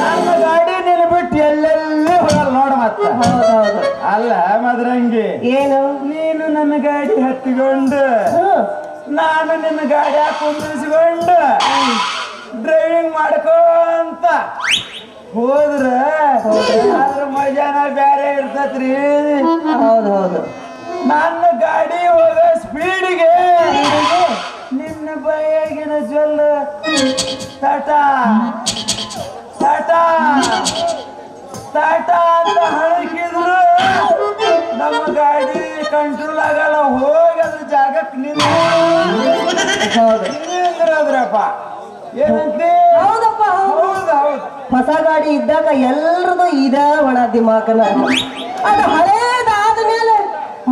ನನ್ನ ಗಾಡಿ ನೀನು ಬಿಟ್ಟು ಎಲ್ಲೆಲ್ಲಿ ಹೋಗಲ್ಲ ನೋಡ. ಮತ್ತೆ ಹೌದೌದು. ಅಲ್ಲ ಮದ್ರಂಗಿ, ಏನು ನೀನು ನನ್ನ ಗಾಡಿ ಹತ್ತಿಕೊಂಡು ನಾನು ನಿನ್ನ ಗಾಡಿ ಕುಂದಿರಿಸಿಕೊಂಡು ಡ್ರೈವಿಂಗ್ ಮಾಡ್ಕೊಂತ ಹೋದ್ರ ಅದ್ರ ಮಜಾನ ಬ್ಯಾರೆ ಇರ್ತತ್ರಿ. ಹೌದೌದು. ನನ್ನ ಗಾಡಿ ಹೋಗೋ ಸ್ಪೀಡಿಗೆ ನಿನ್ನ ಬೈಯಾಗಿನ ಜೊಲ್ಲ ಟಾಟಾ ಟಾಟಾ ಟಾಟಾ ಅಂತ ಹಣಕಿದ್ರು ನಮ್ಮ ಗಾಡಿ ಕಂಟ್ರೋಲ್ ಆಗಲ್ಲ. ಹೋಗಿ ಅದ್ರ ಜಾಗಕ್ಕೆ ನಿಂದ್ರಪ್ಪ. ಏನಂತೆ? ಹೌದಪ್ಪ ಹೌದು ಹೌದು. ಹೊಸ ಗಾಡಿ ಇದ್ದಾಗ ಎಲ್ರದು ಇದ ಒಣ ದಿಮಾಕನ. ಅದು ಹಳೇದಾದ ಮೇಲೆ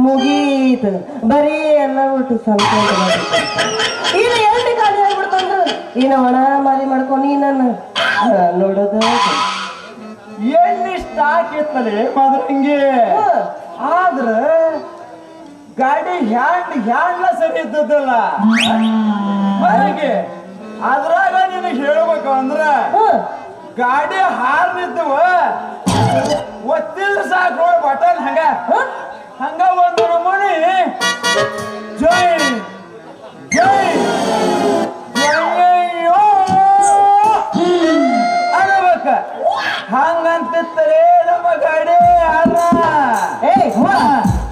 ಮುಗೀತು, ಬರೀ ಎಲ್ಲ ಒಟ್ಟು ಸ್ವಲ್ಪ ಇನ್ನು ಎಲ್ಲಿ ಗಾಡಿ ಆಗ್ಬಿಡ್ತಂದ್ರ ಇನ್ನು ಒಣ ಮಾರಿ ಮಾಡ್ಕೊಂಡು ನನ್ನ ನೋಡೋದು. ಎಣ್ಣೆ ಸ್ಟಾಕ್ ಇತ್ತಲ್ಲಿ ಮದ್ರಂಗಿ ಆದ್ರ ಗಾಡಿ ಹ್ಯಾಂಡ್ಲ ಸರಿ ಇದ್ದಲ್ಲ ಮದ್ರಂಗಿ ಅದ್ರಾಗ ನಿನಗೆ ಹೇಳ್ಬೇಕು ಅಂದ್ರ ಗಾಡಿ ಹಾರ್ನಿದ್ದವ ಒತ್ತಿದ್ರೆ ಸಾಕು ನೋಡಿ ಬಟನ್ ಹಂಗ ಒಂದು ನಮೂನಿ ಜೈ ಜೈ ಜಯೋ ಅನ್ಬೇಕ ಹಂಗಂತಿತ್ತಲೇ ನಮ್ಮ ಗಾಡಿ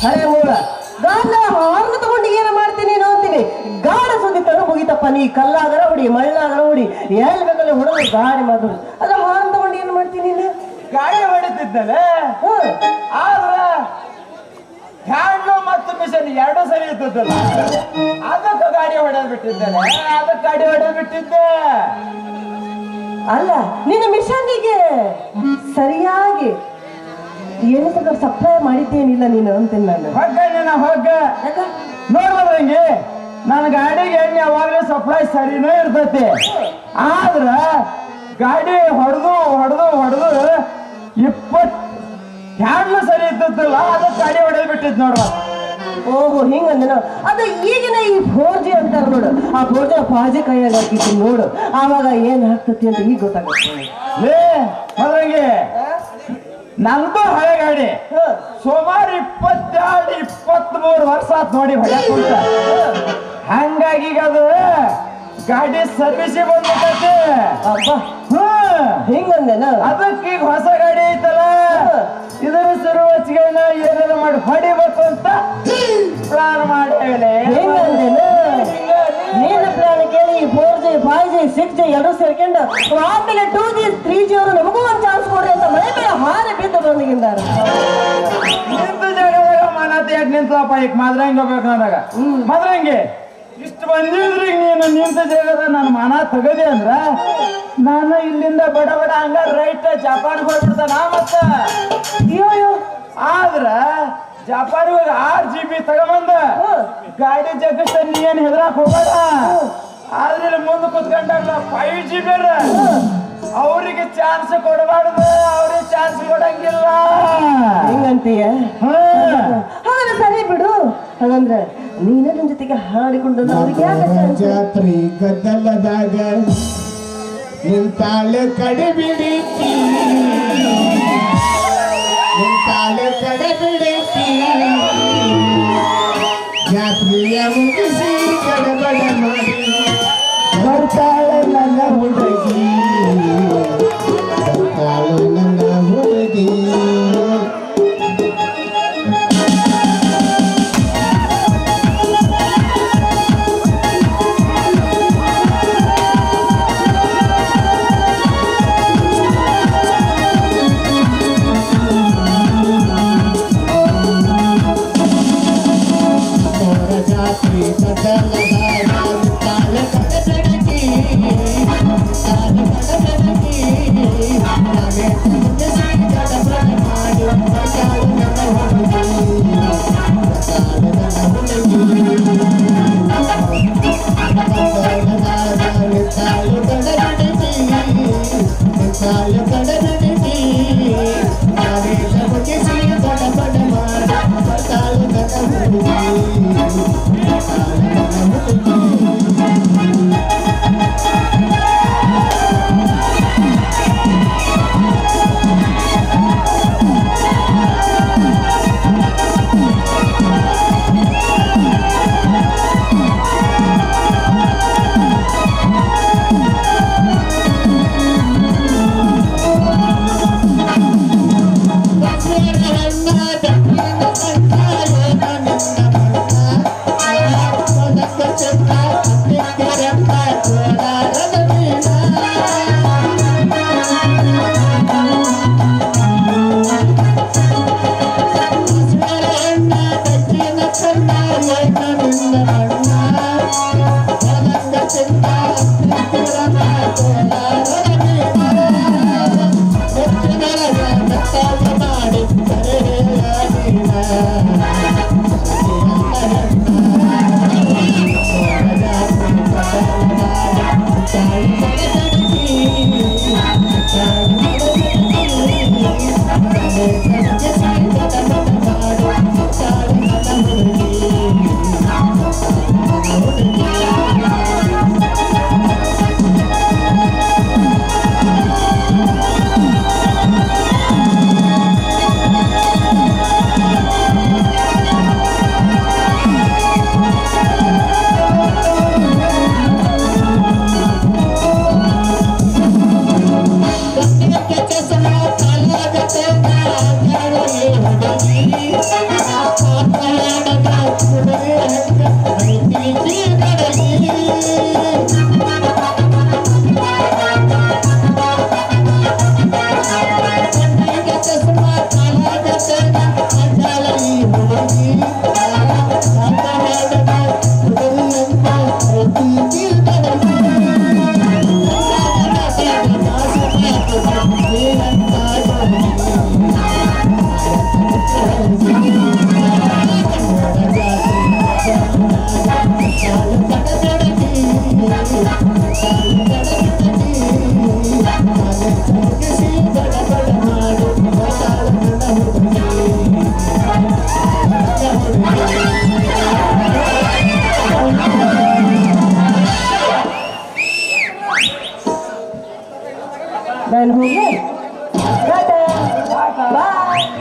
ಹಳೆ ಮೂಲ ಗಾಡ ಹಾರ್ನ ತಗೊಂಡು ಏನ ಮಾಡ್ತೀನಿ ನೀನು ಅಂತೀನಿ ಗಾಡ ಸುದ್ದಿ ತನ ಮುಗಿತಪ್ಪ ನೀ ಕಲ್ಲಾಗರ ಹೊಡಿ ಮಳ್ಳಾಗರ ಹೊಡಿ ಎಲ್ಲಿ ಬೇಕಲ್ಲ ಹೊಡೆದು ಗಾಡಿ ಮಾತು ಅದ ಹಾರ್ನ ತಗೊಂಡು ಏನ್ ಮಾಡ್ತೀನಿ ನೀನು ಗಾಡಿ ಹೊಡಿತಿದ್ದಲೆ ಆದ್ರ ಹ್ಯಾಂಡ್ಲು ಮತ್ತು ಮಿಷನ್ ಎರಡು ಸರಿ ಇದ್ದಲ್ಲ ಅದಕ್ಕೆ ಗಾಡಿ ಹೊಡೆದ್ ಬಿಟ್ಟಿದ್ದೇನೆ ಅದಕ್ಕೆ ಗಾಡಿ ಹೊಡೆದ್ ಬಿಟ್ಟಿದ್ದೆ ಅಲ್ಲ ನಿನ್ನ ಮಿಷನ್ನಿಗೆ ಸರಿಯಾಗಿ ಏನು ಸ್ವಲ್ಪ ಸಪ್ಲೈ ಮಾಡಿದ್ದೇನಿಲ್ಲ ನೀನು ಅಂತೀನಿ ನಾನು ಹೊಗ್ಗ ನೋಡ್ಬಂದ್ರಂಗೆ ನನ್ನ ಗಾಡಿಗೆ ಎಣ್ಣೆ ಯಾವಾಗಲೂ ಸಪ್ಲೈ ಸರಿನೂ ಇರ್ತೈತಿ ಆದ್ರ ಗಾಡಿ ಹೊಡೆದು 20 ಹ್ಯಾಂಡ್ಲು ಸರಿ ಇದ್ದಲ್ಲ ಅದಕ್ಕೆ ಗಾಡಿ ಹೊಡೆದ್ ಬಿಟ್ಟಿದ್ ನೋಡ್ರ ಓಹೋ ಹಿಂಗಂದ ಅದು ಈಗಿನ ಈ 4G ಅಂತಾರ ನೋಡು ಆ 4G ಪಾಜಿ ಕೈಯಾಗ ಹಾಕಿತ್ತು ನೋಡು ಆವಾಗ ಏನ್ ಆಗ್ತತಿ ಅಂತ ಈಗ ಗೊತ್ತಾಗುತ್ತೆ ಲೇ ಮದ್ರಂಗಿ ನಂದು ಹಳೆ ಗಾಡಿ ಸುಮಾರು 22-23 ವರ್ಷ ಆತ್ ನೋಡಿ ಹೊಡ್ಯಾಕುಂಟ ಹಂಗಾಗಿ ಈಗ ಅದು ಗಾಡಿ ಸರ್ವಿಸ್ ಬಂದ್ಬಿಟ್ಟೈತಿ ಹಿಂಗಂದೇನ ಅದಕ್ಕೆ ಈಗ ಹೊಸ ಗಾಡಿ ಐತಲ್ಲ ಇದರ ಸರ್ವಚ್ಗಳನ್ನ ಏನೆಲ್ಲ ಮಾಡಿ ಹೊಡಿಬೇಕು ಅಂತ ಪ್ಲಾನ್ ಮಾಡೇಲೆ ಹಿಂಗಂದೇನ ನೀನ ಪ್ಲಾನ್ ಕೇಳಿ 4G 5G 6G ಎರಡು ಸೇರ್ಕೊಂಡು ಆಮೇಲೆ 2G 3G ಅವರು ನಮಗೂ ಒಂದು ಚಾನ್ಸ್ ಕೊಡ್ರಿ ಅಂತ ಮನೆ ಮೇಲೆ ಹಾರಿ ಬಿದ್ದು ಬಂದಿದ್ದಾರೆ ನಿಂತ ಜಾಗದಾಗ ಮನತ್ ಯಾಕೆ ನಿಂತಪ್ಪ ಈಗ ಮದ್ರಂಗಿ ಹೋಗ್ಬೇಕು ಅಂದಾಗ ಮದ್ರಂಗಿ ಇಷ್ಟು ಬಂದಿದ್ರಿ ನೀನು ನಿಂತ ಜಾಗದ ನನ್ನ ಮನ ತಗದಿ ಅಂದ್ರ ನಾನು ಇಲ್ಲಿಂದ ಬಡ ಹಂಗ ರೈಟ್ ಜಪಾನ್ಗೆ ಹೋಗ್ಬಿಡ್ತಾನ ಮತ್ತ ಅಯ್ಯೋ ಆದ್ರ ಜಪಾನ್ಗೆ ಹೋಗಿ 6GB ತಗೊಂಬಂದ ಗಾಡಿ ಜಗಷ್ಟ ನೀ ಏನ್ ಹೆದರಾಕ್ ಹೋಗಬೇಡ ಆದ್ರೆ ಇಲ್ಲಿ ಮುಂದೆ ಕುತ್ಕೊಂಡಾಗಲ್ಲ 5GB ಅವ್ರಿಗೆ ಚಾನ್ಸ್ ಕೊಡಬಾರ್ದು ಅವ್ರಿಗೆ ಚಾನ್ಸ್ ಕೊಡಂಗಿಲ್ಲ ಹಿಂಗಂತೀಯ ಹಾಗಾದ್ರೆ ಸರಿ ಬಿಡು ಹಾಗಂದ್ರೆ ನೀನೇ ನನ್ನ ಜೊತೆಗೆ ಹಾಡಿಕೊಂಡು ಅವ್ರಿಗೆ ಜಾತ್ರಿ ಗದ್ದಲದಾಗ ನಿಂತಾಳೆ ಕಡೆ ಬಿಡಿತಿ ಜಾತ್ರೆಯ ಮುಗಿಸಿ ಗಡಬಡ ಮಾಡಿ ಬರ್ತಾಳೆ ನನ್ನ ಹುಡುಗಿ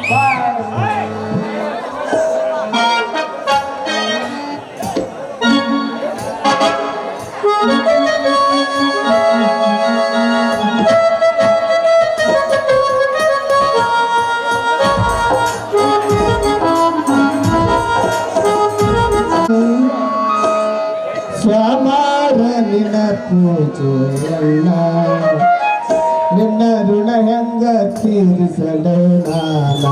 ಬಾಯ್. ಸ್ವಾಮಾರ ನಿನ್ನ ಪೂಜೆಯಲ್ಲ ನಿನ್ನ ಋಣ ಹೆಂಗ ತೀರಿಸಲು ನಾನ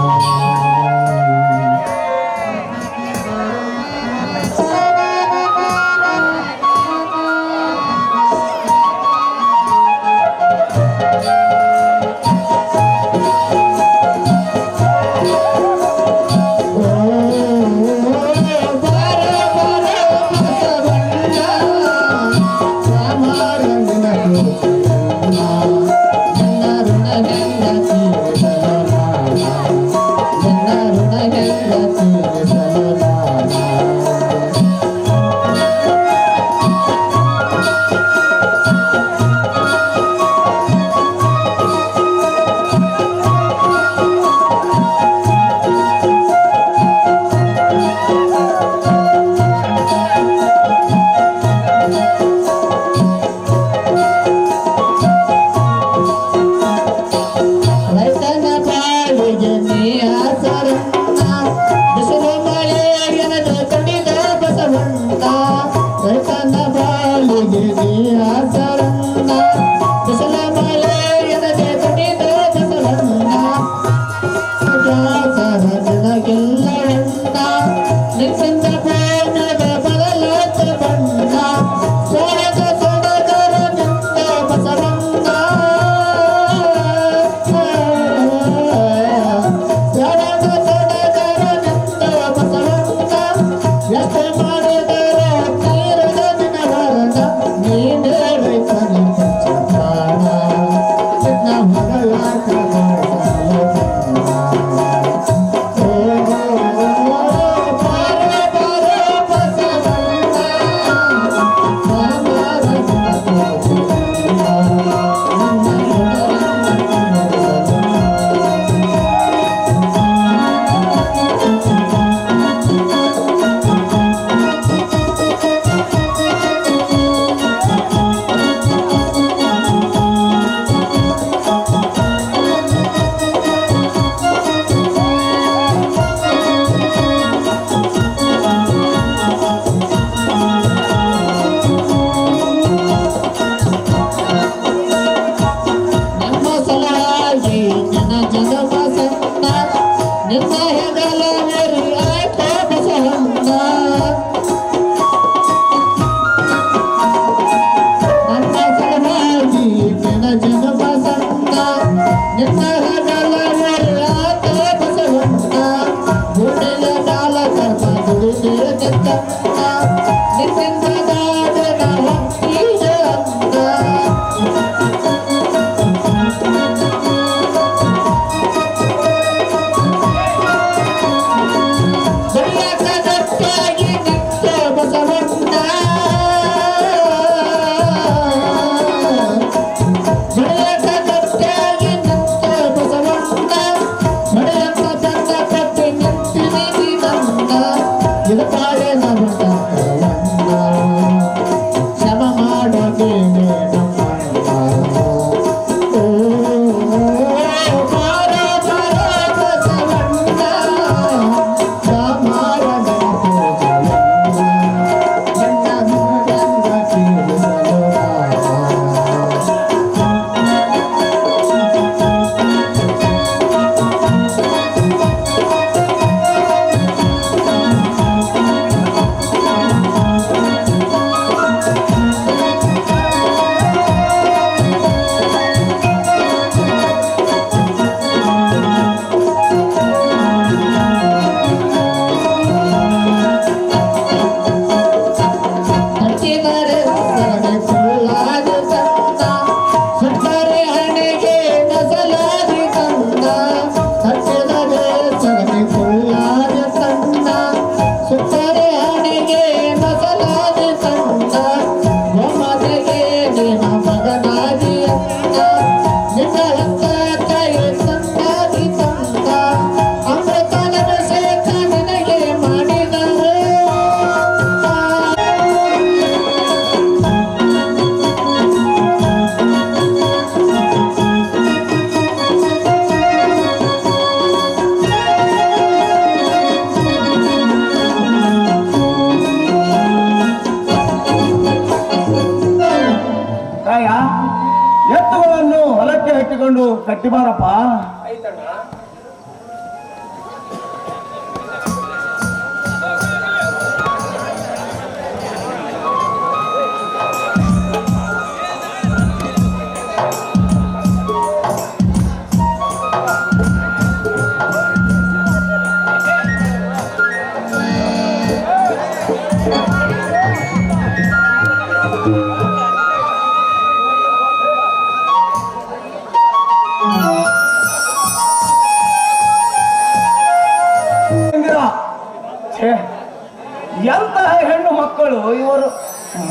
ಎಂತಹ ಹೆಣ್ಣು ಮಕ್ಕಳು ಇವರು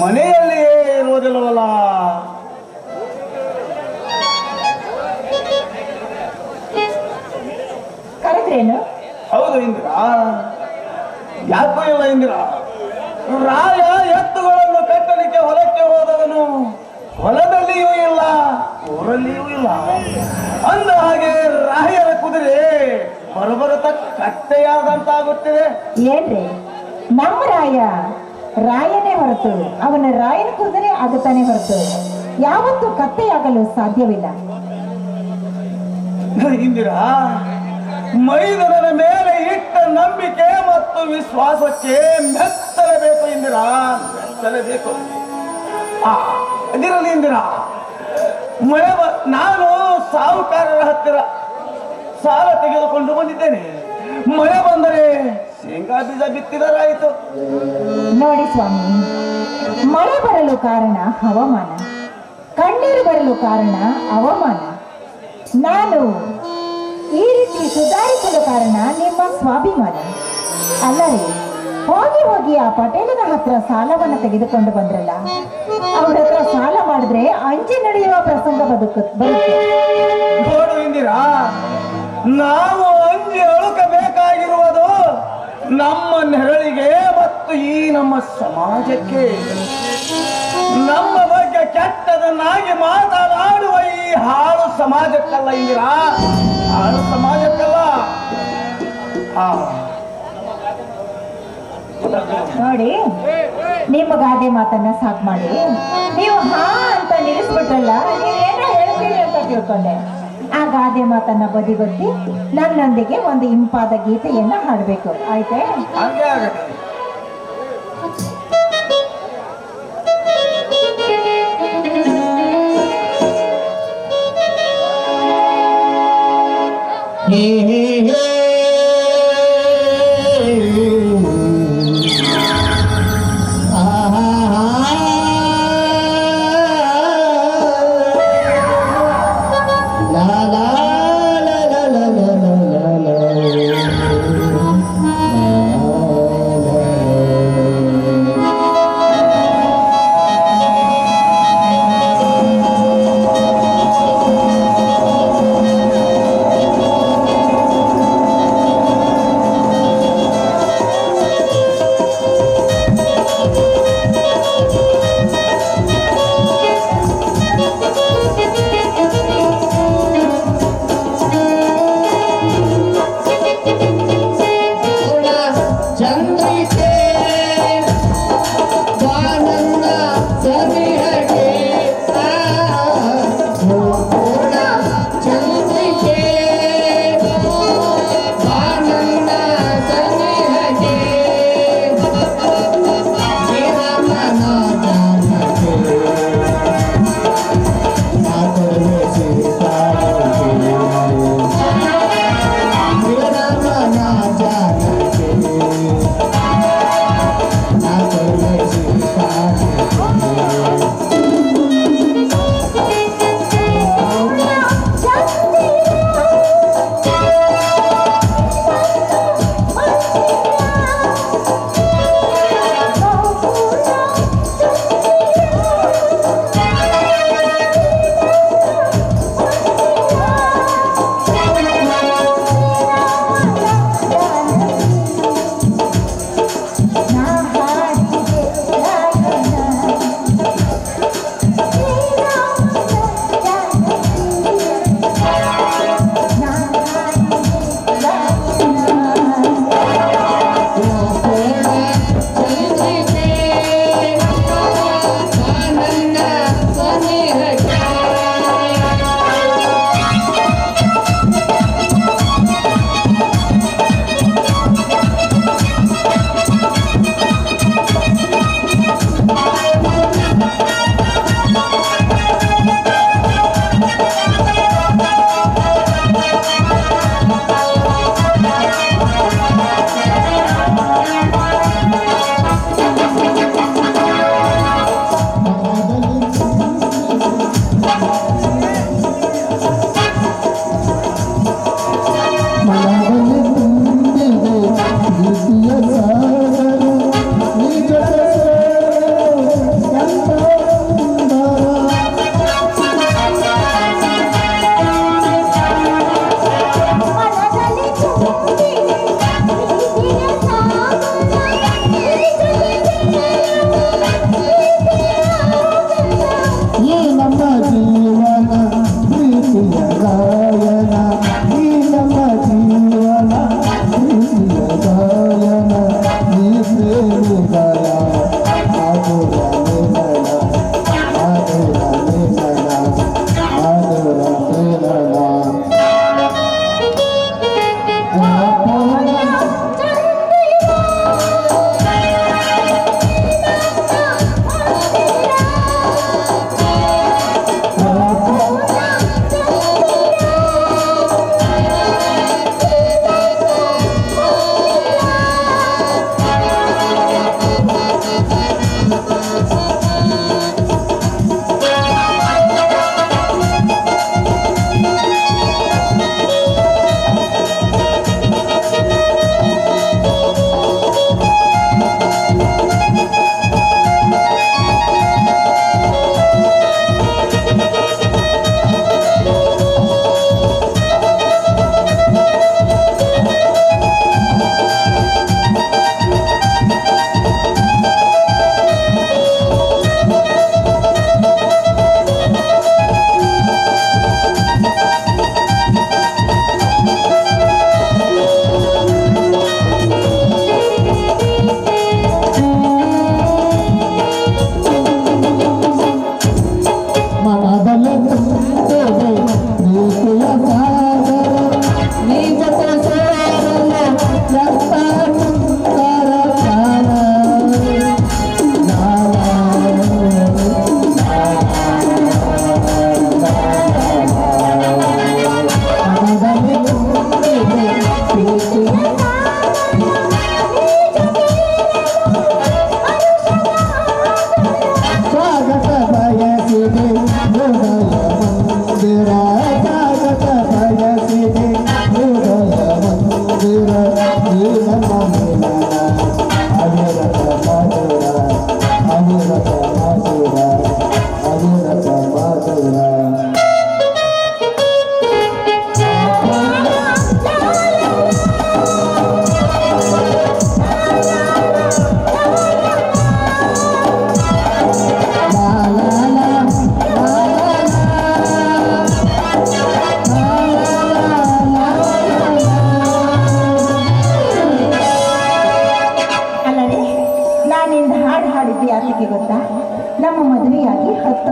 ಮನೆಯಲ್ಲಿಯೇ ಇರುವುದಿಲ್ಲವಲ್ಲ. ಕರೆದ್ರೇನು? ಹೌದು ಇಂದಿರಾ, ಯಾಕೂ ಇಲ್ಲ ಇಂದಿರಾ. ರಾಯ ಎತ್ತುಗಳನ್ನು ಕಟ್ಟಲಿಕ್ಕೆ ಹೊಲಕ್ಕೆ ಹೋದವನು ಹೊಲದಲ್ಲಿಯೂ ಇಲ್ಲ, ಊರಲ್ಲಿಯೂ ಇಲ್ಲ. ಅಂದ ಹಾಗೆ ರಾಯರ ಕುದುರೆ ಬರಬರುತ್ತ ಕಟ್ಟೆಯಾದಂತಾಗುತ್ತಿದೆ. ಏನ್ರಿ, ನಮ್ಮ ರಾಯನೇ ಹೊರತು ಅವನ ರಾಯನ ಕುದುರೆ ಆಗುತ್ತಾನೆ ಹೊರತು ಯಾವತ್ತೂ ಕತ್ತೆಯಾಗಲು ಸಾಧ್ಯವಿಲ್ಲ. ಇಂದಿರಾ, ಮೈದುನನ ಮೇಲೆ ಇಟ್ಟ ನಂಬಿಕೆ ಮತ್ತು ವಿಶ್ವಾಸಕ್ಕೆ ಮೆಚ್ಚಲೇಬೇಕು ಇಂದಿರಾ, ಮೆಚ್ಚಲೇಬೇಕು. ಅದಿರಲಿ ಇಂದಿರಾ, ನಾನು ಸಾಹುಕಾರರ ಹತ್ತಿರ ಸಾಲ ತೆಗೆದುಕೊಂಡು ಬಂದಿದ್ದೇನೆ. ಮಳೆ ಬಂದರೆ ಶೇಂಗಾ ಬೀಜ ಬಿತ್ತಿದರಾಯಿತು. ನೋಡಿ ಸ್ವಾಮಿ, ಮಳೆ ಬರಲು ಕಾರಣ ಹವಾಮಾನ, ಕಣ್ಣೀರು ಬರಲು ಕಾರಣ ಅವಮಾನ. ನಾನು ಈ ರೀತಿ ಸುಧಾರಿಸಲು ಕಾರಣ ನಿಮ್ಮ ಸ್ವಾಭಿಮಾನ. ಅಲ್ಲರಿ, ಹೋಗಿ ಹೋಗಿ ಆ ಪಟೇಲನ ಹತ್ರ ಸಾಲವನ್ನು ತೆಗೆದುಕೊಂಡು ಬಂದ್ರಲ್ಲ, ಅವ್ರ ಹತ್ರ ಸಾಲ ಮಾಡಿದ್ರೆ ಅಂಜಿ ನಡೆಯುವ ಪ್ರಸಂಗ ಬರುತ್ತೆ. ನೋಡು ಇಂದಿರಾ, ನಾವು ಅಂಜಿ ಅಳುಕಬೇಕಾಗಿರುವುದು ನಮ್ಮ ನೆರಳಿಗೆ ಮತ್ತು ಈ ನಮ್ಮ ಸಮಾಜಕ್ಕೆ. ನಮ್ಮ ಬಗ್ಗೆ ಕೆಟ್ಟದನ್ನಾಗಿ ಮಾತನಾಡುವ ಈ ಹಾಳು ಸಮಾಜಕ್ಕಲ್ಲ ಇಂದಿರಾ, ಹಾಳು ಸಮಾಜಕ್ಕಲ್ಲ. ನೋಡಿ, ನಿಮ್ಮ ಗಾದೆ ಮಾತನ್ನ ಸಾಕು ಮಾಡಿ ನೀವು ಹಾ ಅಂತ ನಿಲ್ಲಿಸ್ಬಿಟ್ರಲ್ಲ, ನೀವೇನೋ ಹೇಳ್ತೀರಿ ಅಂತ ತಿಳ್ಕೊಂಡೆ. ಆ ಗಾದೆ ಮಾತನ್ನ ಬದಿಗೊತ್ತಿ ನನ್ನೊಂದಿಗೆ ಒಂದು ಇಂಪಾದ ಗೀತೆಯನ್ನ ಹಾಡಬೇಕು, ಆಯ್ತೇ? ಹಾಗೆ ಆಗತ್ತೆ.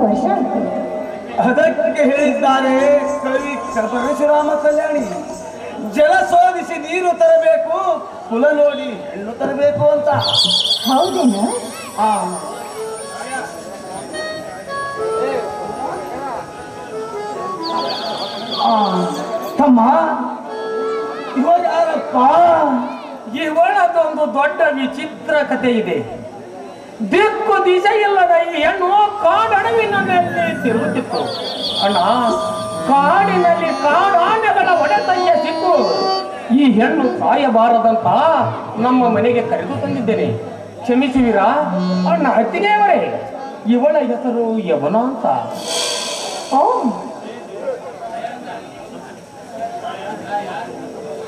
ವರ್ಷ ಆಗ್ತದೆ. ಅದಕ್ಕೆ ಹೇಳಿದ್ದಾರೆ ಕವಿ ಪರಶುರಾಮ ಕಲ್ಯಾಣಿ, ಜಲ ಶೋಧಿಸಿ ನೀರು ತರಬೇಕು, ಕುಲ ನೋಡಿ ಹೆಣ್ಣು ತರಬೇಕು ಅಂತ. ಹೌದೇನಾ? ಆ ತಮ್ಮ ಇವಾಗ ಯಾರಪ್ಪ? ಇವಳದೊಂದು ದೊಡ್ಡ ವಿಚಿತ್ರ ಕಥೆ ಇದೆ. ದಿಕ್ಕು ದಿಶ ಇಲ್ಲದ ಈ ಹೆಣ್ಣು ಕಾಡಡವಿನ ಮೇಲೆ ತಿರುಗುತ್ತಿತ್ತು. ಅಣ್ಣ, ಕಾಡಿನಲ್ಲಿ ಕಾಡಾನೆಗಳ ಒಡೆತಯ್ಯ ಸಿಕ್ಕು ಈ ಹೆಣ್ಣು ಸಾಯಬಾರದಂತ ನಮ್ಮ ಮನೆಗೆ ಕರೆದು ತಂದಿದ್ದೇನೆ. ಕ್ಷಮಿಸುವಿರಾ ಅಣ್ಣ ಅತ್ತಿಗೆಯವರೇ? ಇವಳ ಹೆಸರು ಯವನ ಅಂತ. ಓ,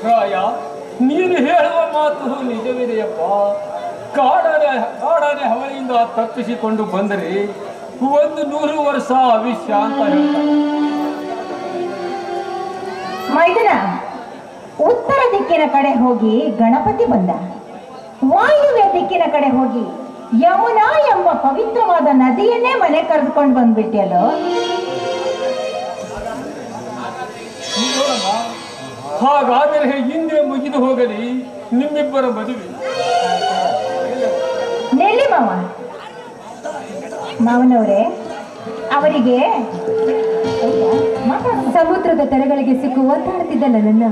ರಾಯ, ನೀನು ಹೇಳುವ ಮಾತು ನಿಜವಿದೆಯಪ್ಪ. ಕಾಡಾನೆ ಹವಳಿಯಿಂದ ತಪ್ಪಿಸಿಕೊಂಡು ಬಂದರೆ 100 ವರ್ಷ ಆಯುಷ್ಯ ಅಂತ ಹೇಳ್ತಾರೆ. ಮೈದನ ಉತ್ತರ ದಿಕ್ಕಿನ ಕಡೆ ಹೋಗಿ ಗಣಪತಿ ಬಂದ, ವಾಯುವ್ಯ ದಿಕ್ಕಿನ ಕಡೆ ಹೋಗಿ ಯಮುನಾ ಎಂಬ ಪವಿತ್ರವಾದ ನದಿಯನ್ನೇ ಮನೆ ಕರೆದುಕೊಂಡು ಬಂದ್ಬಿಟ್ಟಿಯಲ್ಲೋ. ಹಾಗಾದರೆ ಹಿಂದೆ ಮುಗಿದು ಹೋಗಲಿ ನಿಮ್ಮಿಬ್ಬರ ಮದುವೆ. ನೆಲ್ಲಿ ಮಾವನವರೇ, ಅವರಿಗೆ ಸಮುದ್ರದ ತೆರೆಗಳಿಗೆ ಸಿಕ್ಕು ಒದ್ದಾಡುತ್ತಿದ್ದ ನನ್ನ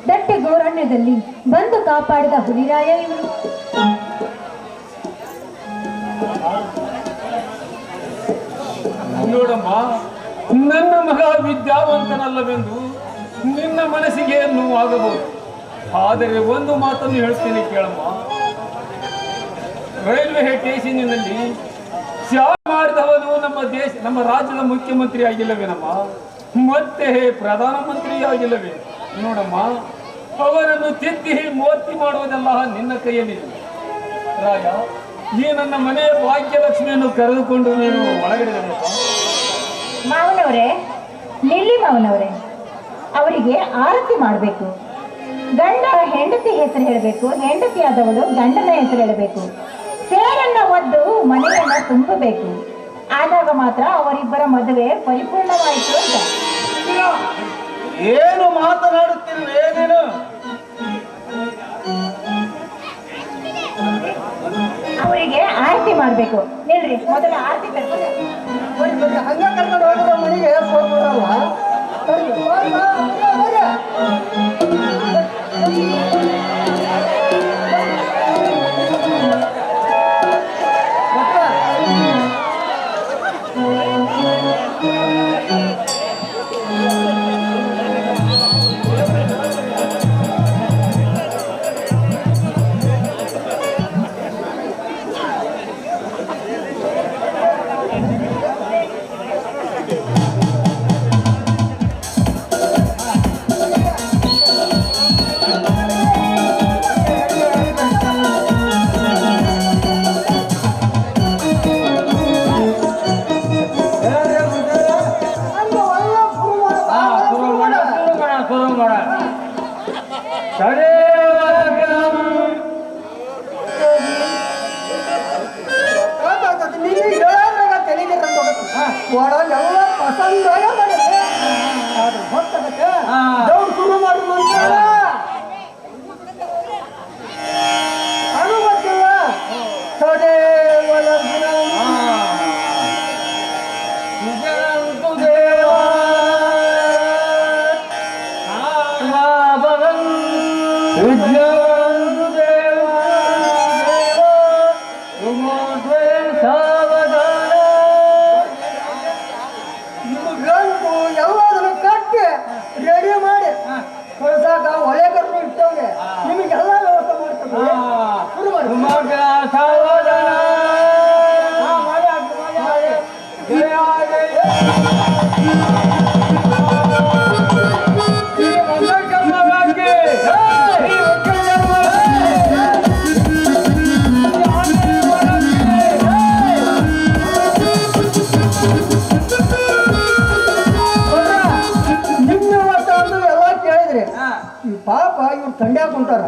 ದಟ್ಟೆ ಗೋರಣ್ಯದಲ್ಲಿ ಬಂದು ಕಾಪಾಡಿದ ಹುಲಿರಾಯ ಇವರು. ನೋಡಮ್ಮ, ನನ್ನ ಮಗ ವಿದ್ಯಾವಂತನಲ್ಲವೆಂದು ನಿನ್ನ ಮನಸ್ಸಿಗೆ ನೋವಾಗಬಹುದು. ಆದರೆ ಒಂದು ಮಾತನ್ನು ಹೇಳ್ತೀನಿ ಕೇಳಮ್ಮ. ರೈಲ್ವೆ ಸ್ಟೇಷನ್ನಲ್ಲಿ ಚಾಲ ಮಾಡಿದವನು ನಮ್ಮ ರಾಜ್ಯದ ಮುಖ್ಯಮಂತ್ರಿ ಆಗಿಲ್ಲವೇನಮ್ಮ, ಮತ್ತೆ ಪ್ರಧಾನಮಂತ್ರಿ ಆಗಿಲ್ಲವೇ? ನೋಡಮ್ಮ, ಅವರನ್ನು ತಿದ್ದಿ ಮೋತಿ ಮಾಡುವುದೆಲ್ಲ ನಿನ್ನ ಕೈಯಲ್ಲಿದೆ. ರಾಜ, ಈ ನನ್ನ ಮನೆಯ ಭಾಗ್ಯಲಕ್ಷ್ಮಿಯನ್ನು ಕರೆದುಕೊಂಡು ನೀನು ಒಳಗಡೆ ಮಾವನವರೇ, ನಿಲ್ಲಿ ಮಾವನವರೇ, ಅವರಿಗೆ ಆರತಿ ಮಾಡಬೇಕು. ಗಂಡ ಹೆಂಡತಿ ಹೆಸರು ಹೇಳಬೇಕು, ಹೆಂಡತಿ ಆದವಳು ಗಂಡನ ಹೆಸರು ಹೇಳಬೇಕು. ಸೇರನ್ನ ಒದ್ದು ಮನೆಯನ್ನ ತುಂಬಬೇಕು. ಆದಾಗ ಮಾತ್ರ ಅವರಿಬ್ಬರ ಮದುವೆ ಪರಿಪೂರ್ಣವಾಯಿತು ಅಂತ. ಏನು ಮಾತನಾಡುತ್ತಿರುವೆ ನೀನು? ಅವರಿಗೆ ಆರತಿ ಮಾಡಬೇಕು. ನಿಲ್ರಿ, ಮೊದಲ ಆರತಿ ಕರ್ಕೊಂಡು ಹಂಗ ಕರ್ಕೊಂಡು ಹೋಗಿರೋ ಮನೆಗೆ ಹೋಗ್ಬಿಡಲ್ಲ. ಎಲ್ಲ ಪಸಂದ ಶುರು ಮಾಡಿ ಅನುಮತಿಲ್ಲ. ಎಲ್ಲದನ್ನು ಕಟ್ಟಿ ರೆಡಿ ಮಾಡಿ ಕಳ್ಸಾಕ ಒಳ್ಳೆ ಕರ್ಕೊಂಡು ಇಟ್ಟವ್ರೆ. ನಿಮಗೆಲ್ಲ ವ್ಯವಸ್ಥೆ ಮಾಡ್ತಾರೆ. ಶುರು ಮಾಡಿ. ಈ ಪಾಪ ಇವ್ರು ತಂಡ್ಯಾಗ ಕುಂತಾರ,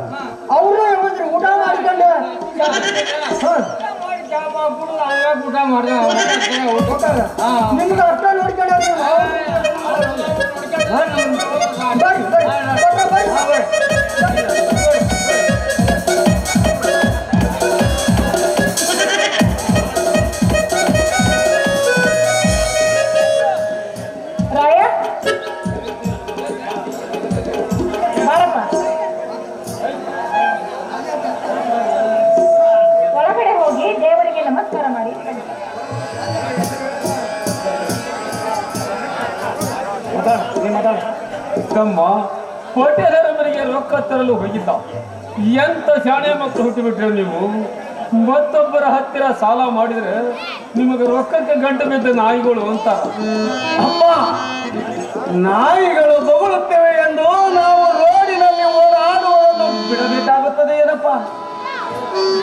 ಅವ್ರು ಏನಿದ್ರಿ ಊಟ ಮಾಡ್ಕೊಂಡು ಊಟ ಮಾಡ್ದೆ ಊಟ ನಿಮ್ಗೆ ಅರ್ಥ ನೋಡ್ಕೊಂಡ್ರೆ ಬರ್ರಿ ರಾಯ ಬಾರಪ್ಪ ಒಳಗಡೆ ಹೋಗಿ ದೇವರಿಗೆ ನಮಸ್ಕಾರ ಮಾಡಿ ತಮ್ಮ ಹೋಟೆಲರ ಮನೆಗೆ ರೊಕ್ಕ ತರಲು ಹೋಗಿದ್ದ. ಎಂತ ಶಾಣೆ ಮಕ್ಕಳು ಹುಟ್ಟಿಬಿಟ್ರೆ ನೀವು. ಮತ್ತೊಬ್ಬರ ಹತ್ತಿರ ಸಾಲ ಮಾಡಿದ್ರೆ ನಿಮಗೆ ರೊಕ್ಕಕ್ಕೆ ಗಂಟು ಬಿದ್ದ ನಾಯಿಗಳು ಅಂತ. ಅಪ್ಪ, ನಾಯಿಗಳು ಬೊಗಳುತ್ತೇವೆ ಎಂದು ನಾವು ರೋಡಿನಲ್ಲಿ ಓಡಾಡುವುದನ್ನು ಬಿಡಬೇಕಾಗುತ್ತದೆ ಏನಪ್ಪ?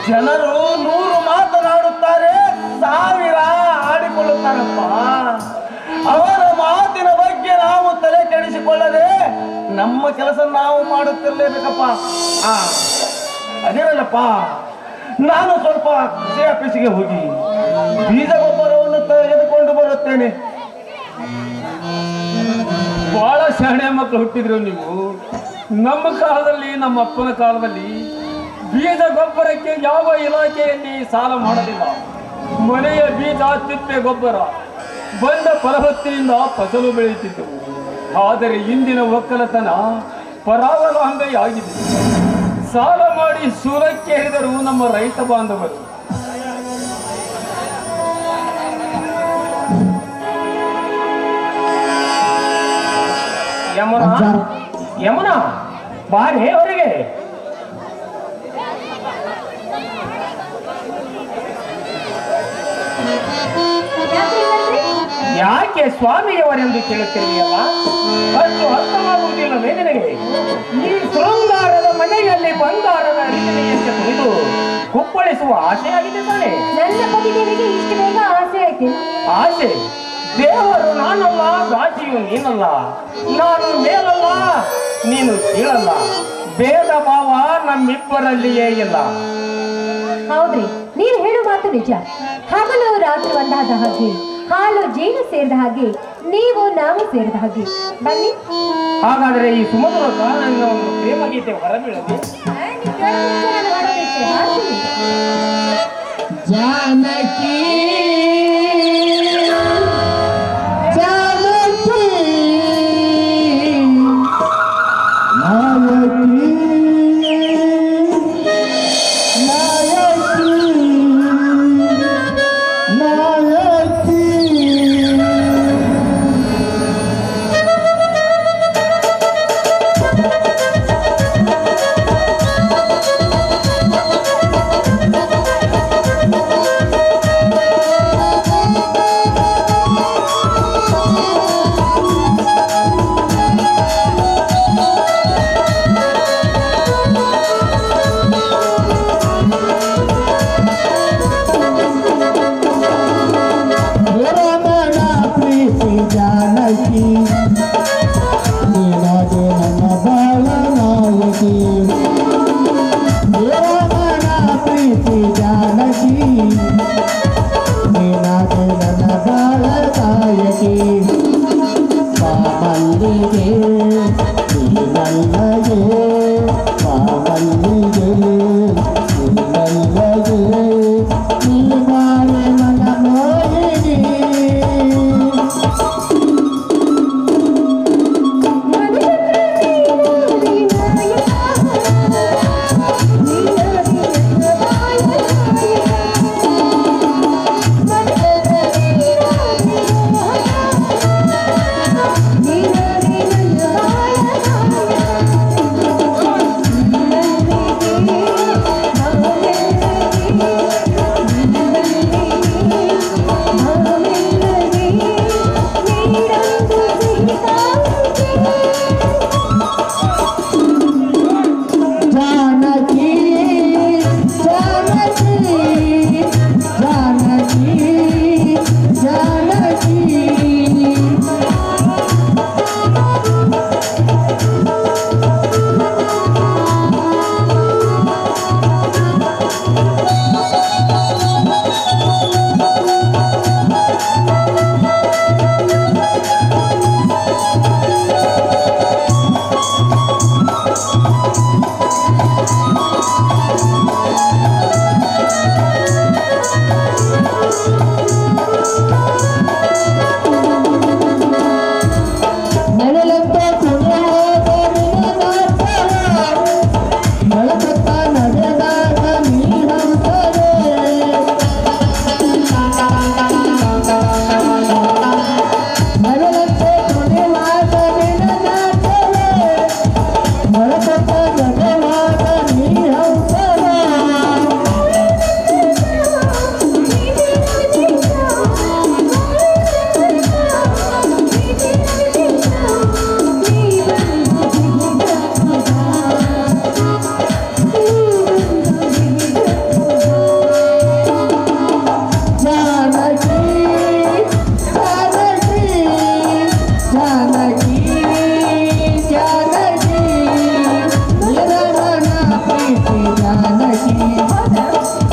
ಜನರು 100 ಮಾತನಾಡುತ್ತಾರೆ, 1000 ಆಡಿಕೊಳ್ಳುತ್ತಾರಪ್ಪ. ಅವರ ಮಾತಿನ ಬಗ್ಗೆ ನಾವು ತಲೆ ಕೆಡಿಸಿಕೊಳ್ಳದೆ ನಮ್ಮ ಕೆಲಸ ನಾವು ಮಾಡುತ್ತಿರಲೇಬೇಕಪ್ಪ. ಅದೇನಲ್ಲಪ್ಪ, ನಾನು ಸ್ವಲ್ಪ ಕೃಷಿ ಆಫೀಸಿಗೆ ಹೋಗಿ ಬೀಜ ಗೊಬ್ಬರವನ್ನು ತೆಗೆದುಕೊಂಡು ಬರುತ್ತೇನೆ. ಬಹಳ ಶಾಣೆ ಮಕ್ಕಳು ಹುಟ್ಟಿದ್ರು ನೀವು. ನಮ್ಮ ಕಾಲದಲ್ಲಿ, ನಮ್ಮ ಅಪ್ಪನ ಕಾಲದಲ್ಲಿ ಬೀಜ ಗೊಬ್ಬರಕ್ಕೆ ಯಾವ ಇಲಾಖೆಯಲ್ಲಿ ಸಾಲ ಮಾಡಲಿಲ್ಲ. ಮನೆಯ ಬೀಜ, ತಿಪ್ಪೆ ಗೊಬ್ಬರ ಬಂದ ಫಲವತ್ತಿನಿಂದ ಫಸಲು ಬೆಳೆಯುತ್ತಿದ್ದವು. ಆದರೆ ಇಂದಿನ ಒಕ್ಕಲತನ ಪರಾವಲಂಬೆಯಾಗಿದೆ. ಸಾಲ ಮಾಡಿ ಸೂಲಕ್ಕೆ ಹಿಡಿದರು ನಮ್ಮ ರೈತ ಬಾಂಧವರು. ಯಮುನಾ, ಬಾರಿ ಅವರಿಗೆ ಯಾಕೆ ಸ್ವಾಮಿಯವರೆಂದು ಕೇಳುತ್ತಿರುವೆಯಲ್ಲ? ಅಷ್ಟು ಅರ್ಥವಾಗುವುದಿಲ್ಲವೇ ನಿನಗೆ? ಈ ಶೃಂಗಾರದ ಮನೆಯಲ್ಲಿ ಬಂಗಾರದ ಅರಿವಿನೆಯಂತೆ ಕುಣಿದು ಕುಪ್ಪಳಿಸುವ ಆಸೆಯಾಗಿದೆ ತಾನೆ? ನನ್ನ ಪತಿದೇವಿಗೆ ಇಷ್ಟು ಬೇಗ ಆಸೆ ಆಯ್ತು. ಆಸೆ? ದೇವರು ನಾನಲ್ಲ, ದಾಸಿಯು ನೀನಲ್ಲ. ನಾನು ಮೇಲಲ್ಲ, ನೀನು ಕೀಳಲ್ಲ. ಭೇದ ಭಾವ ನಮ್ಮಿಬ್ಬರಲ್ಲಿಯೇ ಇಲ್ಲ. ಹೌದ್ರಿ, ನೀವು ಹೇಳೋ ಮಾತು ನಿಜ. ಹಗಲು ರಾತ್ರಿ ಒಂದಾದ ಹಾಗೆ, ಹಾಲು ಜೇನು ಸೇರಿದ ಹಾಗೆ, ನೀವು ನಾವು ಸೇರಿದ ಹಾಗೆ. ಬನ್ನಿ. ಹಾಗಾದರೆ ಈ ಸುಮಧುರ ಗಾನನ ಒಂದು ಪ್ರೇಮ ಗೀತೆ ಹೊರಬೀಳಲಿ. ಜಾನಕಿ ನಾಯಕಿ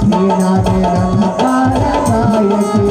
ನೀನಾದೆ ನನ್ನ ಪ್ರಾಣ ನಾಯಕಿ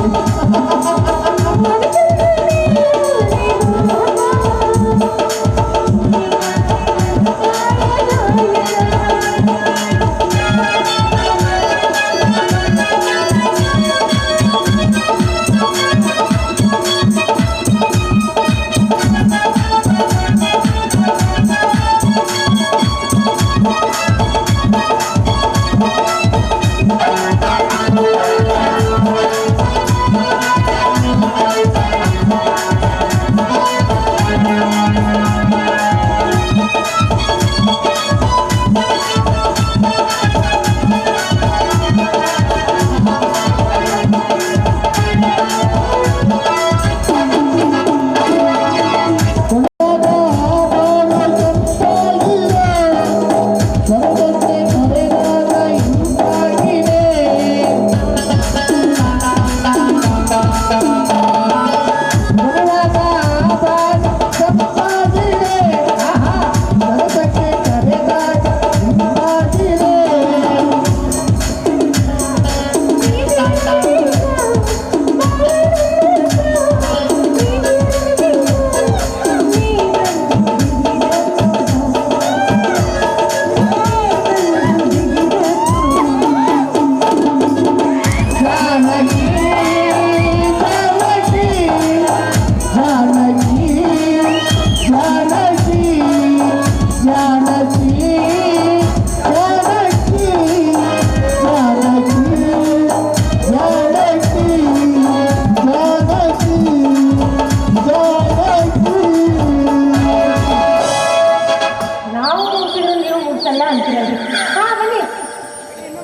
ನಾವು ಮುಗಿಸಿದ್ರು ನೀವು ಮುಗಿಸಲ್ಲ ಅಂತೀರಲ್ರಿ. ಹಾ ಬನ್ನಿ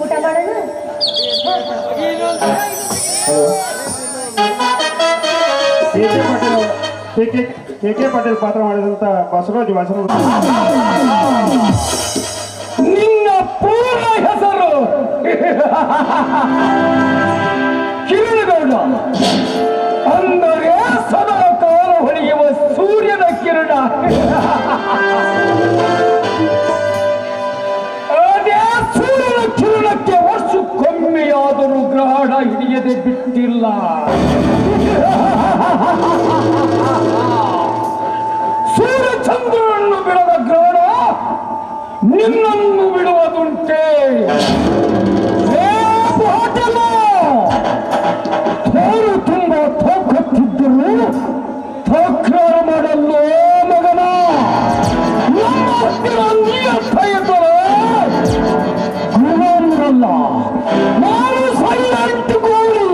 ಊಟ ಮಾಡೋಣ. ಕೆ ಪಾಟೀಲ್ ಪಾತ್ರ ಮಾಡಿದಂತ ಬಸವರಾಜ್ ವಾಸನ ನಿನ್ನ ಪೂರ್ಣ ಹೆಸರು ಕಿರಣಗೌಡ, ಅಂದರೆ ಸದಾ ಕಾಲ ಹೊಳೆಯುವ ಸೂರ್ಯನ ಕಿರಣ. ಅದೇ ಸೂರ್ಯನ ಕಿರಣಕ್ಕೆ ವರ್ಷಕ್ಕೊಮ್ಮೆಯಾದರೂ ಗ್ರಹಣ ಹಿಡಿಯದೆ ಬಿಟ್ಟಿಲ್ಲ. ಸೂರ್ಯಚಂದ್ರನನ್ನು ಬಿಡದ ಗ್ರಹಣ ನಿನ್ನನ್ನು ಬಿಡುವುದುಂಟೆ. ತೋರು ತುಂಬ ತೋಕತ್ತಿದ್ದರು ತಕರಾರು ಮಾಡಲು ಮಗನ. ನಮ್ಮ ಹತ್ತಿರ ನಿಯತ್ತ ಇದ್ದರೆ ಗುಲಾಮರಲ್ಲ, ನಾನು ಸೈಲೆಂಟ್ ಗೋಳಿ.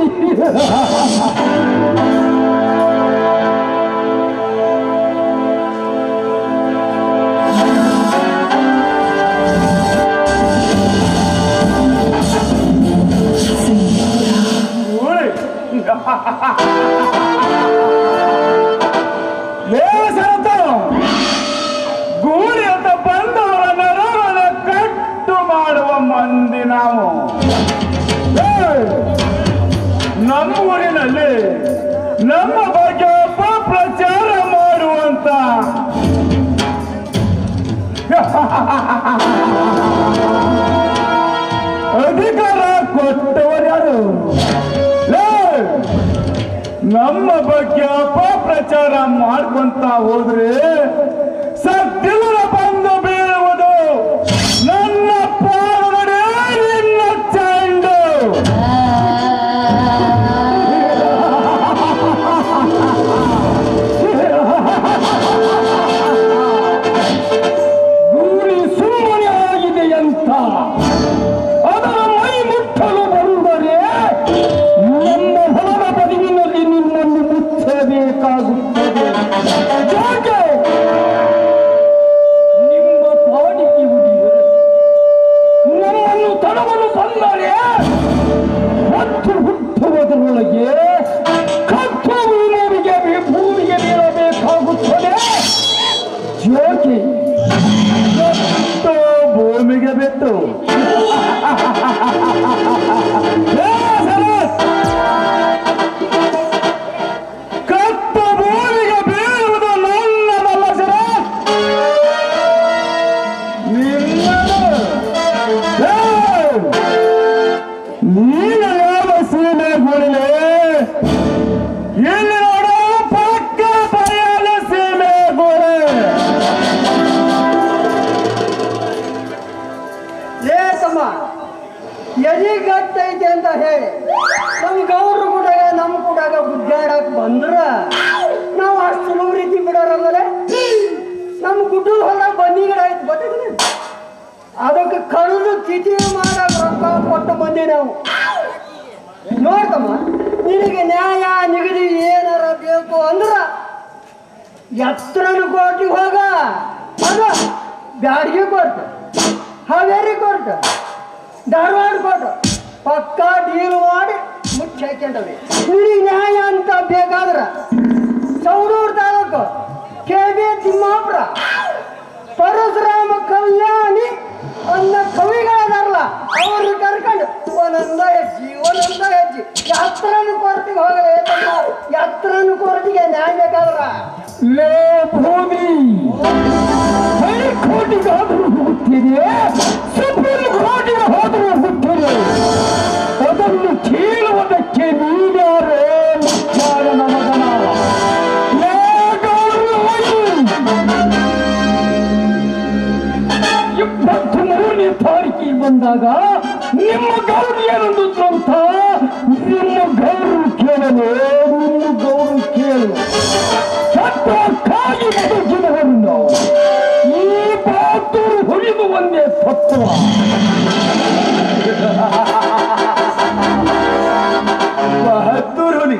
ಗೂಳಿ ಅಂತ ಬಂದವರ ನರಗಳ ಕಟ್ಟು ಮಾಡುವ ಮಂದಿ ನಾವು. ನಮ್ಮೂರಿನಲ್ಲಿ ನಮ್ಮ ಬಗ್ಗೆ ಅಪಪ್ರಚಾರ ಮಾಡುವಂತ ಅಧಿಕಾರ ಕೊಟ್ಟವರು ಯಾರು? ನಮ್ಮ ಬಗ್ಗೆ ಅಪಪ್ರಚಾರ ಮಾಡ್ಕೊಂತ ಹೋದ್ರೆ ಸತ್ತಿಲ್ಲದ ಬಂದು ಬೀಳುವುದು ನನ್ನ ಪಾಲನೆ ನಿನ್ನ ಚಂಡು. ಗೂಳಿ ಸುಮ್ಮನೆ ಆಗಿದೆ ಅಂತ ಅದರ ಮೈ ಮುಟ್ಟಲು ಬಂದರೆ ನಮ್ಮ ಹೊಲದ ಬದಿಗಿನಲ್ಲಿ ನಿಮ್ಮನ್ನು ಮುಚ್ಚಬೇಕಾಗುತ್ತದೆ. ಯಾಕೆ ನಿಮ್ಮ ಪಾಡಿಗೆ ಉಡಿಯರು ನಮ್ಮನ್ನು ತಡವಲು ಬಂದರೆ ಮತ್ತು ಹುಟ್ಟುವುದರೊಳಗೆ ಕತ್ತು ಭೂಮಿಗೆ ಬೀಳಬೇಕಾಗುತ್ತದೆ. ಯಾಕೆ ಭೂಮಿಗೆ ಬಿತ್ತು ಕತ್ತು ಭೂಮಿಗೆ ಬೀಳುವುದು ನನ್ನದಲ್ಲ ಶರತ್, ನಿನ್ನದು. ತಮ್ಮ ಎಲಿಗಟ್ಟೈತೆ ಅಂತ ಹೇಳಿ ನಮ್ ಗೌಡ್ರು ಕೂಡಾಗ ಗುಡ್ಡಾಡಕ್ ಬಂದ್ರ ನಾವು ಅಷ್ಟು ಸುಲಭ ರೀತಿ ಬಿಡೋರಲ್ಲೇ ನಮ್ ಗುಡ್ಡದ ಹೊಲದಾಗ ಬನ್ನಿ ಗಿಡ ಆಯ್ತು ಗೊತ್ತಿಲ್ಲ ಅದಕ್ಕೆ ಕಳೆದು ತಿಥಿ ಮಾಡಕ್ ರೊಕ್ಕ ಕೊಟ್ಟು ಬಂದಿ ನಾವು ನೋಡ್ತಮ್ಮ ನಿನಗೆ ನ್ಯಾಯ ನಿಗದಿ ಏನಾರ ಬೇಕು ಅಂದ್ರ ಎತ್ತರನ ಕೋರ್ಟಿಗೆ ಹೋಗ ಅದ Byadgi court Haveri court Dharwad court ಪಕ್ಕ ಡೀಲ್ ಮಾಡಿ ಮುಚ್ಚಿ ಹಾಕ್ಯಂಡವಿ ನಿನಗೆ ನ್ಯಾಯ ಅಂತ ಬೇಕಾದ್ರ ಸೌಡೂರು ತಾಲೂಕು KV ತಿಮ್ಮಾಪುರ ಪರಶುರಾಮ ಕಲ್ಯಾಣಿ ಅನ್ನ ಕವಿಗಳದಾರಲ್ಲ ಅವ್ರನ್ನ ಕರ್ಕೊಂಡು ಒಂದೊಂದ ಹೆಜ್ಜಿ ಎತ್ತರನ ಕೋರ್ಟಿಗೆ ಹೋಗಲ್ಲ ಎತ್ತರನ ಕೋರ್ಟಿಗೆ ನ್ಯಾಯ ಬೇಕಾದ್ರ ಲೇ ಭೂಮಿ ಹೈಕೋರ್ಟಿಗಾದರೂ ಹೋಗ್ತಿದೆ ಸುಪ್ರೀಂ ಕೋರ್ಟಿಗೆ ಹೋದರೂ ಹೋಗ್ತಿದೆ ಅದನ್ನು ಕೇಳುವುದಕ್ಕೆ ನೀನ್ಯಾರೇ ಮುಖ್ಯಾರನ ಮಗನ ಲೇ ಗೌರಿ 23ನೇ ತಾರೀಕಿಗೆ ಬಂದಾಗ ನಿಮ್ಮ ಗೌರಿ ಏನೊಂದು ಅಂತ ನಿಮ್ಮ ಗೌರು ಕೇಳಲು ನಿಮ್ಮ ಗೌರು ಕೇಳು ಸತ್ಯಕ್ಕಾಗಿ ಬದುಕಿದವರನ್ನು ಈ ಬಾತೂರು ಹುರಿದು ಒಂದೇ ತತ್ವ ಬಹದ್ದೂರು ಹುಲಿ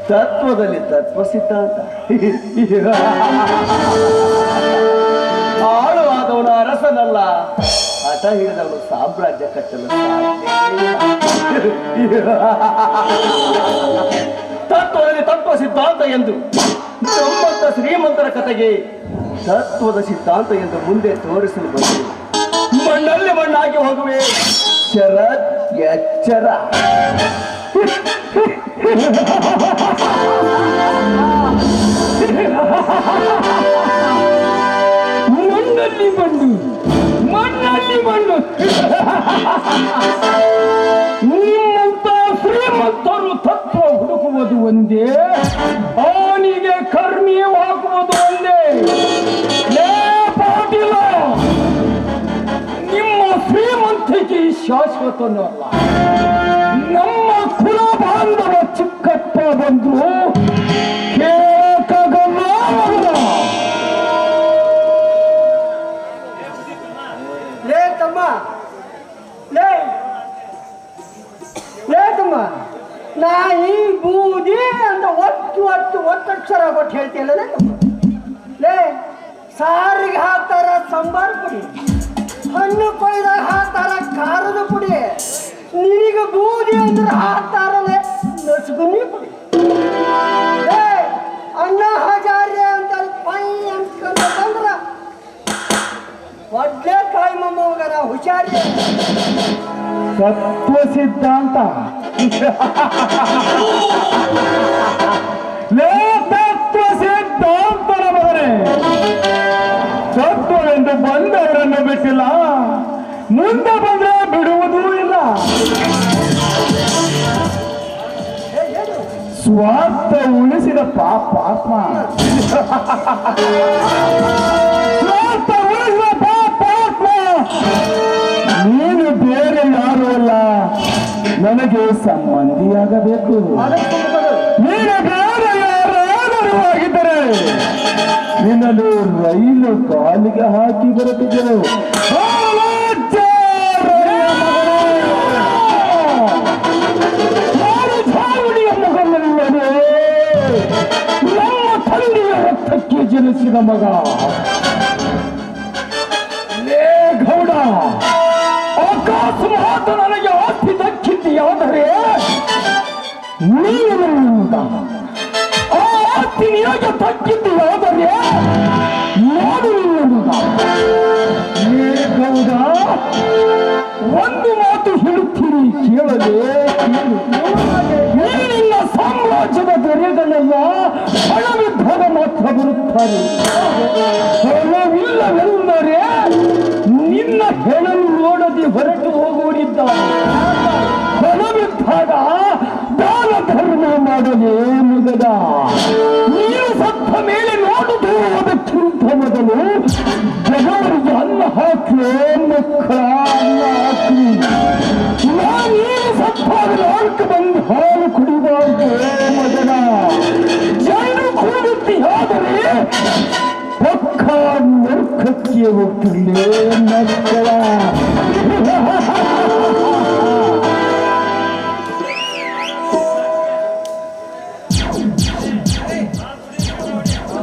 ತತ್ವದಲ್ಲಿ ತತ್ವ ಸಿದ್ಧಾಂತ ಆಳುವಾದವನ ಅರಸನಲ್ಲ ಹಠ ಹಿಡಿದವನು ಸಾಮ್ರಾಜ್ಯ ಕಟ್ಟಲು ತತ್ವದಲ್ಲಿ ತತ್ವ ಸಿದ್ಧಾಂತ ಎಂದು ನಮ್ಮಂತ ಶ್ರೀಮಂತರ ಕತೆಗೆ ತತ್ವದ ಸಿದ್ಧಾಂತ ಎಂದು ಮುಂದೆ ತೋರಿಸಲು ಬಂದರು ಮಣ್ಣಲ್ಲಿ ಮಣ್ಣಾಗಿ ಹೋಗುವೆ ಶರತ್ ಎಚ್ಚರ ಮಣ್ಣಲ್ಲಿ ಮಣ್ಣು ಮಣ್ಣಲ್ಲಿ ಮಣ್ಣು ನಿಮ್ಮಂತ ಶ್ರೀಮಂತರು ತತ್ವ ಹುಡುಕುವುದು ಒಂದೇ ಅವನಿಗೆ ಕರ್ಮೀಯವಾಗುವುದು ಒಂದೇ ಲೇ ಪಾಟೀಲ ನಿಮ್ಮ ಶ್ರೀಮಂತಿಕೆ ಶಾಶ್ವತನಲ್ಲ ನಮ್ಮ ಕುಲ ಬಾಂಧವ ಚಿಕ್ಕಪ್ಪ ಬಂದ್ರು ಲೇ ತಮ್ಮ ನಾ ಈ ಬೂದಿ ಅಂತ ಒತ್ತಕ್ಷರ ಕೊಟ್ಟು ಹೇಳ್ತಿಲ್ಲ ಲೇ ಸಾರಿಗೆ ಹಾಕ್ತಾರ ಸಾಂಬಾರ್ ಪುಡಿ ಹಣ್ಣು ಕೊಯ್ದಾಗ ಹಾಕ್ತಾರ ಖಾರದ ಪುಡಿ ನಿನಗೆ ಬೂದಿ ಅಂದ್ರೆ ಹಾಕ್ತಾರಲ್ಲೇ ನಸುಗುನ್ನಿ ಪುಡಿ ಲೇ ಅಣ್ಣ ಹಜಾರೆ ಅಂತ ಪೈ ಅನ್ಸ್ಕೊಂಡ ಬಂದ್ರ ಒಡ್ಲೆ ಕಾಯಿ ಮೊಮ್ಮಗನ ಹುಷಾರಿ ತತ್ವ ಸಿದ್ಧಾಂತ ತತ್ವ ಸಿದ್ಧಾಂತನ ಮಗನೇ ತತ್ವವೆಂದು ಬಂದವರನ್ನು ಬಿಟ್ಟಿಲ್ಲ ಮುಂದೆ ಬಂದ್ರೆ ಬಿಡುವುದೂ ಇಲ್ಲ ಸ್ವಾರ್ಥ ಉಳಿಸಿದ ಪಾಪಾತ್ಮ ಸ್ವಾರ್ಥ ಉಳಿಸಿದ ಪಾಪಾತ್ಮ ನೀನು ಬೇರೆ ಯಾರು ಅಲ್ಲ ನನಗೆ ಸಂಬಂಧಿಯಾಗಬೇಕು ನೀನು ಬೇರೆ ಯಾರಾದರೂ ಆಗಿದ್ದರೆ ನಿನ್ನನ್ನು ರೈಲು ಕಾಲಿಗೆ ಹಾಕಿ ಬರುತ್ತಿದ್ದರು ಮಗನಲ್ಲದೆ ನಮ್ಮ ತಂದೆಯ ರಕ್ತಕ್ಕೆ ಜನಿಸಿದ ಮಗ ಲೇ ಗೌಡ ಅಕಸ್ಮಾತ್ ನನಗೆ ಆಸ್ತಿ ದಕ್ಕಿದೆಯಾದರೆ ನೀನು ಆ ಆಸ್ತಿ ನಿನಗೆ ದಕ್ಕಿದೆಯಾದರೆ ನಾನು ಲೇ ಗೌಡ ಒಂದು ಮಾತು ಹೇಳುತ್ತೀರಿ ಕೇಳಲೇ ನೀನಿನ್ನ ಸಾಮ್ರಾಜ್ಯದ ದೊರೆಗಳೆಲ್ಲ ಹಣವಿದ್ದಾಗ ಮಾತ್ರ ಬರುತ್ತಾರೆ ಹಣವಿಲ್ಲವೆಂದರೆ ನಿನ್ನ ಹೆಣಲು ನೋಡದೆ ಹೊರಟು ಹೋಗುವರಿದ್ದಾರೆ ಹಣವಿದ್ದಾಗ ದಾನ ಧರ್ಮ ಮಾಡಲೇ ಮುಗದ ನೀನು ಸತ್ತ ಮೇಲೆ ನೋಡುವುದಕ್ಕಿಂತ ಮೊದಲು ಮಕ್ಕಳ ನಾನೇನು ಸತ್ತಾಗ ನಾಲ್ಕು ಬಂದು ಹಾಲು ಕುಡಿಬಾರ್ದು ಮಗನ ಜೈನು ಕುಡಿಯುತ್ತೀಯಾದರೆ ಪಕ್ಕ ನರ್ಕಕ್ಕೆ ಹೋಗ್ತಿರ್ಲೇ ಮಕ್ಕಳ.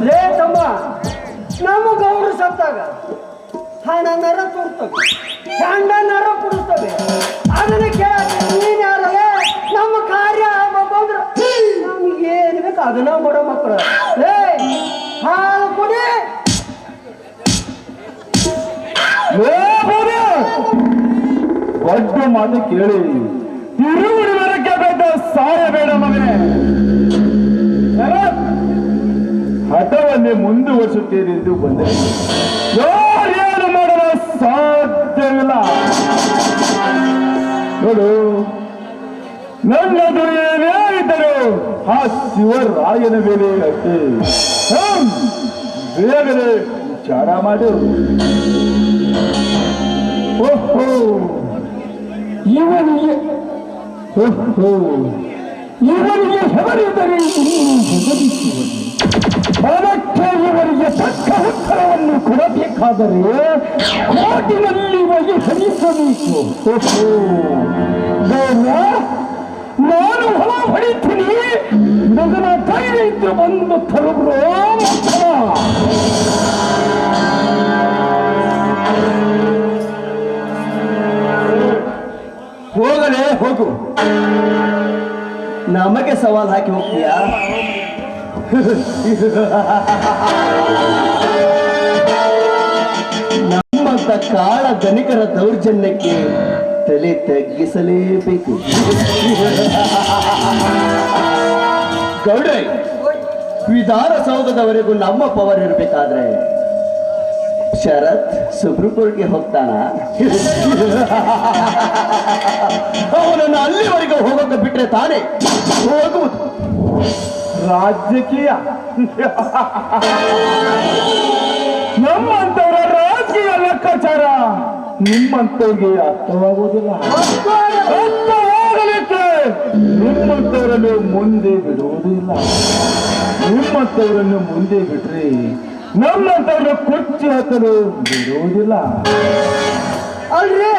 ಲೇ ತಮ್ಮ, ನಮ್ಮ ಗೌಡ್ರು ಸತ್ತಾಗ ಹಣ ನರ ತುರ್ತವೆ, ಚಂಡ ನರ ಕುಡಿಸ್ತವೆ. ಅದನ್ನ ಕೇಳಕ್ಕೆ ನೀನ್ ಯಾರಲ್ಲ? ನಮ್ಮ ಕಾರ್ಯ ಬಂದ್ರೆ ನಮ್ಗೆ ಏನ್ ಬೇಕು ಅದನ್ನ ಮಾಡೋ ಮಕ್ಕಳು. ಲೇ ಹಾಲು ಕುಡಿ. ದೊಡ್ಡ ಮಾತು ಕೇಳಿ ತಿರುಗುಡಿ ಮರಕ್ಕೆ ಬೇಡ, ಸಾಯಬೇಡ ಮಗನೇ. ಹಠವನ್ನೇ ಮುಂದುವರಿಸುತ್ತೇನೆ ಎಂದು ಬಂದೆ. ಯಾರೇನು ಮಾಡಲು ಸಾಧ್ಯವಿಲ್ಲ. ನೋಡು, ನನ್ನದು ಏನೇ ಇದ್ದರು ಆ ಶಿವರಾಯನ ಮೇಲೆ ಅಷ್ಟೇ. ಬೇಗನೆ ವಿಚಾರ ಮಾಡು. ಓಹೋ, ಇವನಿಗೆ ಹೆದರಿದರೆ ಹೆದರಿಸುವನು. ಅದಕ್ಕೆ ಇವರಿಗೆ ತಕ್ಕ ಉತ್ತರವನ್ನು ಕೊಡಬೇಕಾದರೆ ಕೋಟಿನಲ್ಲಿ ಬಗೆಹರಿಸಬೇಕು. ನಾನು ಹೊಲ ಹೊಡಿತೀನಿ, ಮಗನ ಧೈರ್ಯ ಇದ್ದು ಬಂದು ತರುಬ್ರೋ. ಹೋಗಲೇ ಹೋಗು. ನಮಗೆ ಸವಾಲ್ ಹಾಕಿ ಹೋಗ್ತೀಯಾ? ನಮ್ಮಂತ ಕಾಳ ಧನಿಕರ ದೌರ್ಜನ್ಯಕ್ಕೆ ತಲೆ ತಗ್ಗಿಸಲೇಬೇಕು. ಗೌಡ್ರೆ, ವಿಧಾನಸೌಧದವರೆಗೂ ನಮ್ಮ ಪವರ್ ಇರಬೇಕಾದ್ರೆ ಶರತ್ ಸುಪ್ರೀಂ ಕೋರ್ಟ್ಗೆ ಹೋಗ್ತಾನ? ಅವನನ್ನು ಅಲ್ಲಿವರೆಗೂ ಹೋಗೋಕೆ ಬಿಟ್ರೆ ತಾನೇ ಹೋಗುವುದು. ರಾಜಕೀಯ ನಮ್ಮಂತವರ ರಾಜಕೀಯ ಲೆಕ್ಕಾಚಾರ ನಿಮ್ಮಂತವ್ರಿಗೆ ಅರ್ಥವಾಗುವುದಿಲ್ಲ. ಅರ್ಥವಾಗಲಿಕ್ಕೆ ನಿಮ್ಮಂತವರನ್ನು ಮುಂದೆ ಬಿಡುವುದಿಲ್ಲ. ನಿಮ್ಮಂತವರನ್ನು ಮುಂದೆ ಬಿಟ್ರೆ ನಮ್ಮಂತವ್ರನ್ನ ಕುರ್ಚಿ ಹತ್ತಲು ಬಿಡುವುದಿಲ್ಲ. ಅಲ್ರಿ,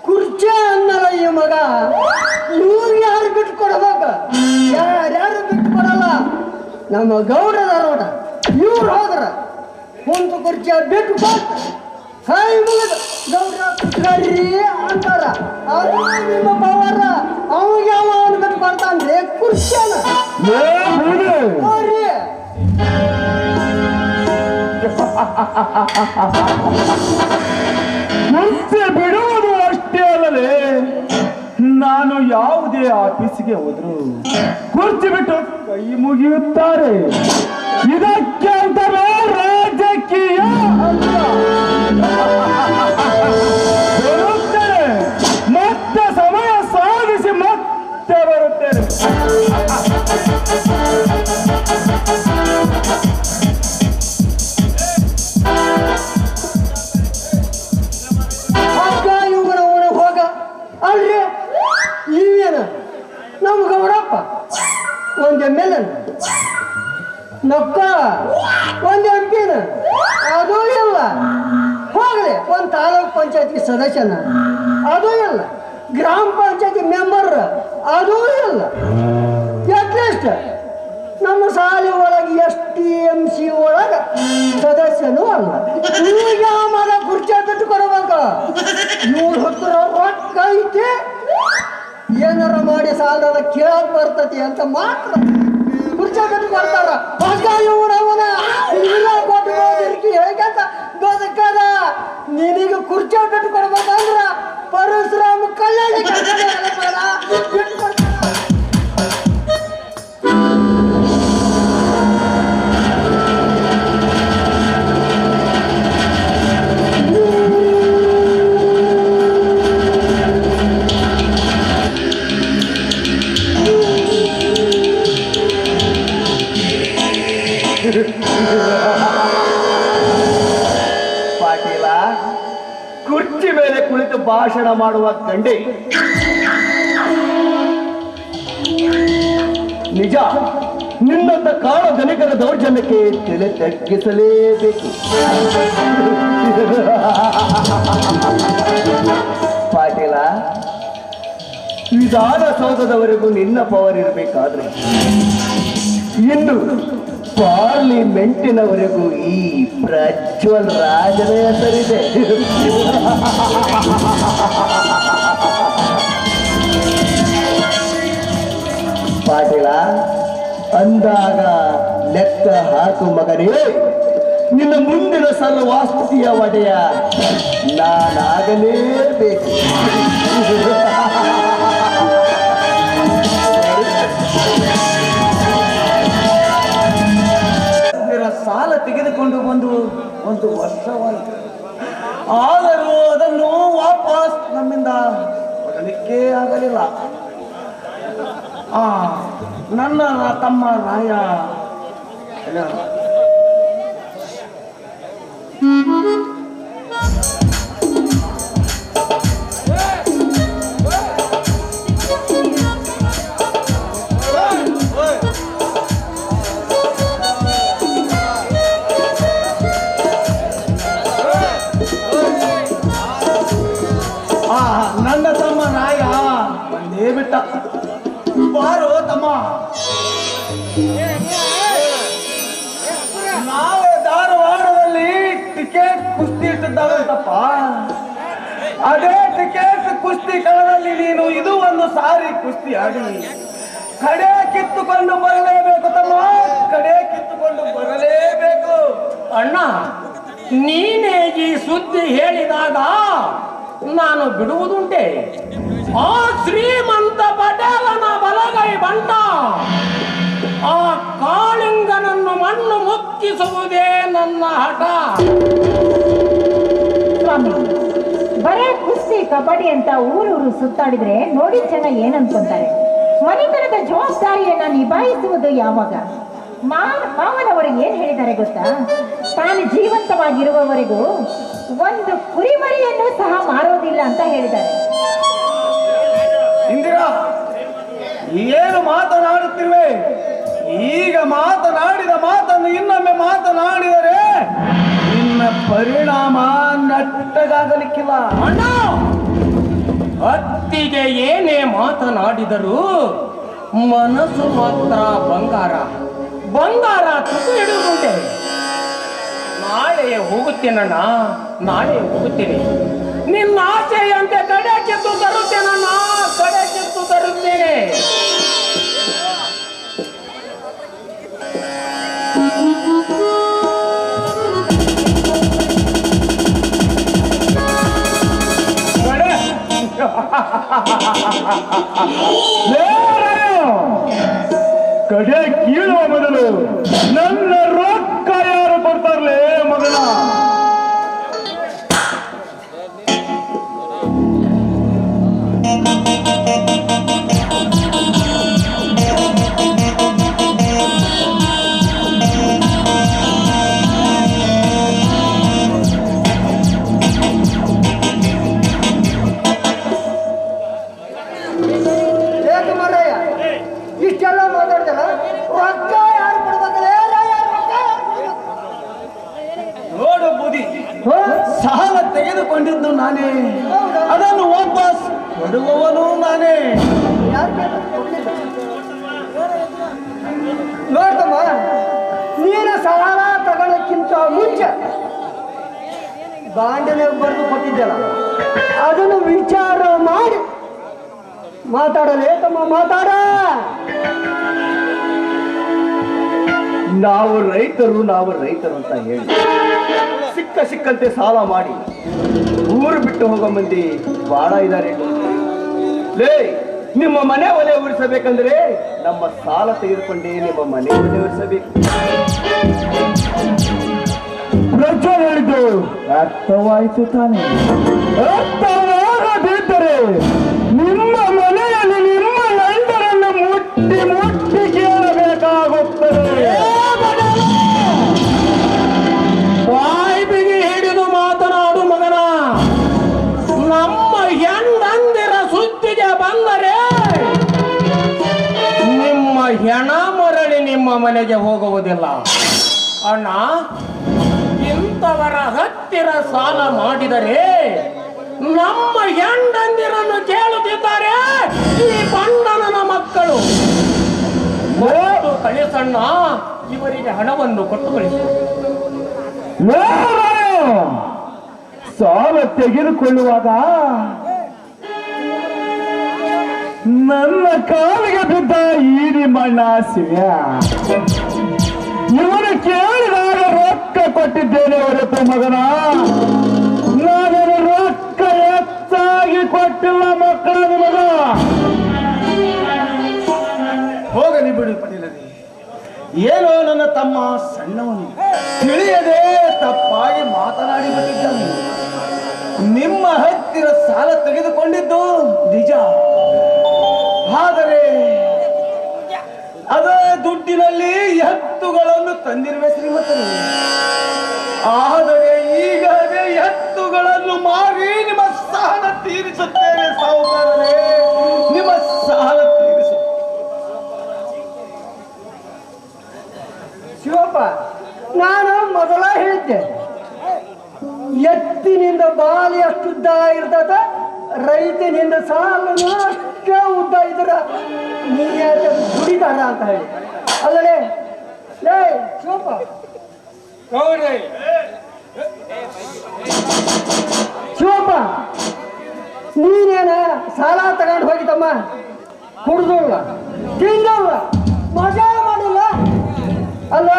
ಕುರ್ಚಿ ಅನ್ನಲ್ಲ ಈ ಮಗ. ಇವ್ರು ಯಾರು ಬಿಟ್ಟು ಕೊಡ್ಬೇಕ? ಯಾರ್ಯಾರು ಬಿಟ್ಟು ಕೊಡಲ್ಲ. ನಮ್ಮ ಗೌಡ್ರದಾರ ನೋಡ, ಇವ್ರು ಹೋದ್ರ ಕುಂತು ಕುರ್ಚಿ ಬಿಟ್ಟು ಕೊಟ್ಟು ಕೈ ಮುಗಿದು ಗೌಡ್ರ ಕುತ್ಕೊಳ್ರಿ ಅಂತಾರ. ಅದು ನಿಮ್ಮ ಪವರ್. ಅವಾಗ ಅವನು ಬಿಟ್ಟು ಕೊಡ್ತಾನ್ರಿ ಕುರ್ಚಿಯನ್ನ. ನೋಡ್ರಿ, ಕುರ್ಚಿ ಬಿಡುವುದು ಅಷ್ಟೇ ಅಲ್ಲದೆ, ನಾನು ಯಾವುದೇ ಆಫೀಸಿಗೆ ಹೋದ್ರು ಕುರ್ಚಿ ಬಿಟ್ಟು ಕೈ ಮುಗಿಯುತ್ತಾರೆ. ಇದಕ್ಕೆ ಅಂತಾರೆ ರಾಜಕೀಯ ಅಂತ. ಬರುತ್ತೇನೆ, ಮತ್ತೆ ಸಮಯ ಸಾಗಿಸಿ ಮತ್ತೆ ಬರುತ್ತೇನೆ. ಅಲ್ರಿ, ಇವೇನ ನಮ್ಮ ಗೌಡಪ್ಪ ಒಂದು ಎಮ್ಮೆಲ್ ನಕ್ಕ ಒಂದು ಎಂಪಿನ ಅದೂ ಇಲ್ಲ. ಹೋಗ್ಲಿ, ಒಂದು ತಾಲೂಕ್ ಪಂಚಾಯತಿ ಸದಸ್ಯನ ಅದೂ ಇಲ್ಲ. ಗ್ರಾಮ ಪಂಚಾಯತಿ ಮೆಂಬರ್ ಅದೂ ಇಲ್ಲ. ಅಟ್ಲೀಸ್ಟ್ ನಮ್ಮ ಶಾಲೆ ಒಳಗೆ STMC ಒಳಗೆ ಸದಸ್ಯನೂ ಅಲ್ಲ. ಇವಾಗ ಮಗ ಕುರ್ಚಿ ಬಿಟ್ಟು ಕೊಡ್ಬೇಕ. ಇವ್ರ ಹತ್ರ ರೊಕ್ಕ ಐತಿ, ಏನಾರ ಮಾಡಿ ಸಾಲದ ಕೇಳಕ್ ಬರ್ತತಿ ಅಂತ ಮಾತ್ರ ಕುರ್ಚಿ ಬಿಟ್ಟು ಕೊಡ್ತಾರ. ಇವನ ಇಲ್ಲ ಕೊಟ್ಟು ಹೇಗಂತ ಬದುಕದ. ನಿನಗೆ ಕುರ್ಚಿ ಬಿಟ್ಟು ಕೊಡ್ಬೇಕಂದ್ರ ಪರಶುರಾಮ ಕಲ್ಯಾಣ ಬಿಟ್ಟು ಕೊಡ್ತಾರ. ಪಾಟೀಲ, ಕುಳಿತು ಭಾಷಣ ಮಾಡುವ ಗಂಡೆ ನಿಜ. ನಿನ್ನಂತ ಕಾಳ ಧನಿಕರ ದೌರ್ಜನ್ಯಕ್ಕೆ ತಲೆ ತಗ್ಗಿಸಲೇಬೇಕು. ಪಾಟೀಲ, ವಿಧಾನಸೌಧದವರೆಗೂ ನಿನ್ನ ಪವರ್ ಇರಬೇಕಾದ್ರೆ ಇನ್ನು ಪಾರ್ಲಿಮೆಂಟಿನವರೆಗೂ ಈ ಪ್ರಜ್ವಲ್ ರಾಜನ ಹೆಸರಿದೆ. ಪಾಟೀಲ, ಅಂದಾಗ ಲೆಕ್ಕ ಹಾಕು ಮಗನೇ. ನಿನ್ನ ಮುಂದಿನ ಸರ್ವಾಸ್ತುತಿಯ ಒಡೆಯ ನಾನಾಗಲೇಬೇಕು. ಸಾಲ ತೆಗೆದುಕೊಂಡು ಬಂದು ಒಂದು ವರ್ಷವಾಯಿತು. ಆದರೂ ಅದನ್ನು ವಾಪಸ್ ನಮ್ಮಿಂದ ಕೊಡಲಿಕ್ಕೆ ಆಗಲಿಲ್ಲ. ನನ್ನ ತಮ್ಮ ರಾಯ ನನ್ನ ತಮ್ಮ ರಾಯ ಬಂದೇ ಬಿಟ್ಟ. ಬಾರೋ ತಮ್ಮ, ನಾವೇ ಧಾರವಾಡದಲ್ಲಿ ಟಿಕೆಟ್ ಕುಸ್ತಿ ಇಟ್ಟಿದ್ದಾರಂತಪ್ಪ. ಅದೇ ಟಿಕೆಟ್ ಕುಸ್ತಿ ಕಳದಲ್ಲಿ ನೀನು ಇದು ಒಂದು ಸಾರಿ ಕುಸ್ತಿ ಆಡಿ ಕಡೆ ಕಿತ್ತುಕೊಂಡು ಬರಲೇಬೇಕು ತಮ್ಮ, ಕಡೆ ಕಿತ್ತುಕೊಂಡು ಬರಲೇಬೇಕು. ಅಣ್ಣ, ನೀನೇ ಈ ಸುದ್ದಿ ಹೇಳಿದಾಗ ನಾನು ಬಿಡುವುದುಂಟೆ. ಆ ಶ್ರೀಮಂತ ಪಟೇಲನ ಬಲಗೈ ಬಂಟ ಆ ಕಾಳಿಂಗನನ್ನು ಮಣ್ಣು ಮುಕ್ಕಿಸುವುದೇ ನನ್ನ ಹಠ. ಸ್ವಾಮಿ, ಬರೇ ಕುಸ್ತಿ ಕಬಡ್ಡಿ ಅಂತ ಊರೂರು ಸುತ್ತಾಡಿದ್ರೆ ನೋಡಿ ಜನ ಏನನ್ಕೊಂತಾರೆ. ಮನೆತನದ ಜವಾಬ್ದಾರಿಯನ್ನ ನಿಭಾಯಿಸುವುದು ಯಾವಾಗ? ಮಾವನವರು ಏನ್ ಹೇಳಿದ್ದಾರೆ ಗೊತ್ತಾ? ತಾನು ಜೀವಂತವಾಗಿರುವವರೆಗೂ ಒಂದು ಕುರಿಮರಿಯನ್ನು ಸಹ ಮಾರೋದಿಲ್ಲ ಅಂತ ಹೇಳಿದ್ದಾರೆ. ಇಂದಿರಾ, ಏನು ಮಾತನಾಡುತ್ತಿರುವೆ? ಈಗ ಮಾತನಾಡಿದ ಮಾತನ್ನು ಇನ್ನೊಮ್ಮೆ ಮಾತನಾಡಿದರೆ ನಿನ್ನ ಪರಿಣಾಮ ನಟ್ಟಗಾಗಲಿಕ್ಕಿಲ್ಲ. ಅಣ್ಣ, ಅತ್ತಿಗೆ ಏನೇ ಮಾತನಾಡಿದರೂ ಮನಸ್ಸು ಮಾತ್ರ ಬಂಗಾರ. ಬಂಗಾರ ತುಸು ಹಿಡಿಯುವುದುಂಟೆ. ನಾಳೆ ಹೋಗುತ್ತೇನಣ್ಣ, ನಾಳೆ ಹೋಗುತ್ತೇನೆ. ನಿನ್ನ ಆಸೆಯಂತೆ ಕಡೆ ಕಿತ್ತು ತರುತ್ತೇನಣ್ಣ, ಕಡೆ ಕಿತ್ತು ತರುತ್ತೇನೆ. ಕಡೆ ಕೀಳುವ ಮೊದಲು ನನ್ನ ರೊಕ್ಕ ಯಾರು ಕೊಡ್ತಾರಲೇ ಮಗನ? ಇಷ್ಟೆಲ್ಲ ಮಾತಾಡ್ತಾರ, ರೊಕ್ಕ ಯಾರು ಕೊಡ್ಬೇಕಲ್ಲ? ನೋಡು ಬುದಿ, ಸಾಲ ತೆಗೆದುಕೊಂಡಿದ್ದು ನಾನೇ, ಅದನ್ನು ವಾಪಸ್ ಕೊಡುವವನು ನಾನೇ. ನೋಡ್ತಮ್ಮ, ನೀನು ಸಾಲ ತಗೊಳ್ಳಕ್ಕಿಂತ ಮುಂಚೆ ಬಾಂಡಲೆ ಬರೆದು ಕೊಟ್ಟಿದ್ದಲ್ಲ, ಅದನ್ನು ವಿಚಾರ ಮಾಡಿ ಮಾತಾಡಲೇ ತಮ್ಮ, ಮಾತಾಡ. ನಾವು ರೈತರು ಅಂತ ಹೇಳಿ ಸಿಕ್ಕಂತೆ ಸಾಲ ಮಾಡಿ ಊರು ಬಿಟ್ಟು ಹೋಗೋ ಮಂದಿ ಬಹಳ ಇದ್ದಾರೆ. ಲೇ, ನಿಮ್ಮ ಮನೆ ಒಲೆ ಉರಿಸಬೇಕಂದ್ರೆ ನಮ್ಮ ಸಾಲ ತೆಗೆದುಕೊಂಡೇ ನಿಮ್ಮ ಮನೆ ಒಲೆ ಉರಿಸಬೇಕು. ಪ್ರಜ್ವಲ್ ಹೇಳಿದ್ದು ಅರ್ಥವಾಯಿತು ತಾನೆ? ಅರ್ಥವಾಗದಿದ್ದರೆ ನಿಮ್ಮ ಮನೆಯಲ್ಲಿ ನಿಮ್ಮ ಗಂಡರನ್ನು ಮುಟ್ಟಿ ಕೇಳಬೇಕಾಗುತ್ತದೆ. ಬಾಯಿ ಬಿಗಿ ಹಿಡಿದು ಮಾತನಾಡು ಮಗನ. ನಮ್ಮ ಮನೆಗೆ ಹೋಗುವುದಿಲ್ಲ. ಅಣ್ಣ, ಇಂಥವರ ಹತ್ತಿರ ಸಾಲ ಮಾಡಿದರೆ ನಮ್ಮ ಹೆಂಡಂದಿರನ್ನು ಕೇಳುತ್ತಿದ್ದಾರೆ ಈ ಬಣ್ಣನ ಮಕ್ಕಳು. ಕಳಿಸಣ್ಣ, ಇವರಿಗೆ ಹಣವನ್ನು ಕೊಟ್ಟು ಕಳಿಸು. ಸಾಲ ತೆಗೆದುಕೊಳ್ಳುವಾಗ ನನ್ನ ಕಾಲಿಗೆ ಬಿದ್ದ ಈ ನಿಮ್ಮಣ್ಣ ಶಿವ್ಯ ಇವನು ಕೇಳಿದಾಗ ರೊಕ್ಕ ಕೊಟ್ಟಿದ್ದೇನೆ ಹೊರತು ಮಗನ, ನಾನು ರೊಕ್ಕ ಹೆಚ್ಚಾಗಿ ಕೊಟ್ಟಿಲ್ಲ ಮಕ್ಕಳ ಮಗ. ಹೋಗಲಿ ಬಿಡು ಪಟೇಲರೇ, ಏನೋ ನನ್ನ ತಮ್ಮ ಸಣ್ಣವನು ತಿಳಿಯದೆ ತಪ್ಪಾಗಿ ಮಾತನಾಡಿ ಬಂದಿದ್ದಾನೆ. ನಿಮ್ಮ ಹತ್ತಿರ ಸಾಲ ತೆಗೆದುಕೊಂಡಿದ್ದು ನಿಜ, ಆದರೆ ಅದೇ ದುಡ್ಡಿನಲ್ಲಿ ಎತ್ತುಗಳನ್ನು ತಂದಿರುವೆ ಶ್ರೀಮಂತರು. ಆದರೆ ಈಗ ಅದೇ ಎತ್ತುಗಳನ್ನು ಮಾರಿ ನಿಮ್ಮ ಸಾಲ ತೀರಿಸುತ್ತೇನೆ ಸಾಹುಕಾರರೇ, ನಿಮ್ಮ ಸಾಲ ತೀರಿಸು. ಶಿವಪ್ಪ, ನಾನು ಮೊದಲ ಹೇಳಿದ್ದೆ, ಎತ್ತಿನಿಂದ ಬಾಲಿ ಅಷ್ಟು ಉದ್ದ ಇರ್ತದ, ರೈತನಿಂದ ಸಾಲನು ಅಷ್ಟೇ ಉದ್ದ ಇದ್ರ ನೀ ದುಡಿದಾರ ಅಂತ ಹೇಳಿ ಅಲ್ಲೇ. ಲೇ ಶಿವಪ್ಪ, ಶಿವಪ್ಪ, ನೀನೇನ ಸಾಲ ತಗೊಂಡು ಹೋಗಿತಮ್ಮ, ಕುಡ್ದಲ್ಲ, ತಿಂದಲ್ಲ, ಮಜಾ ಮಾಡಿಲ್ಲ. ಅಲ್ಲ,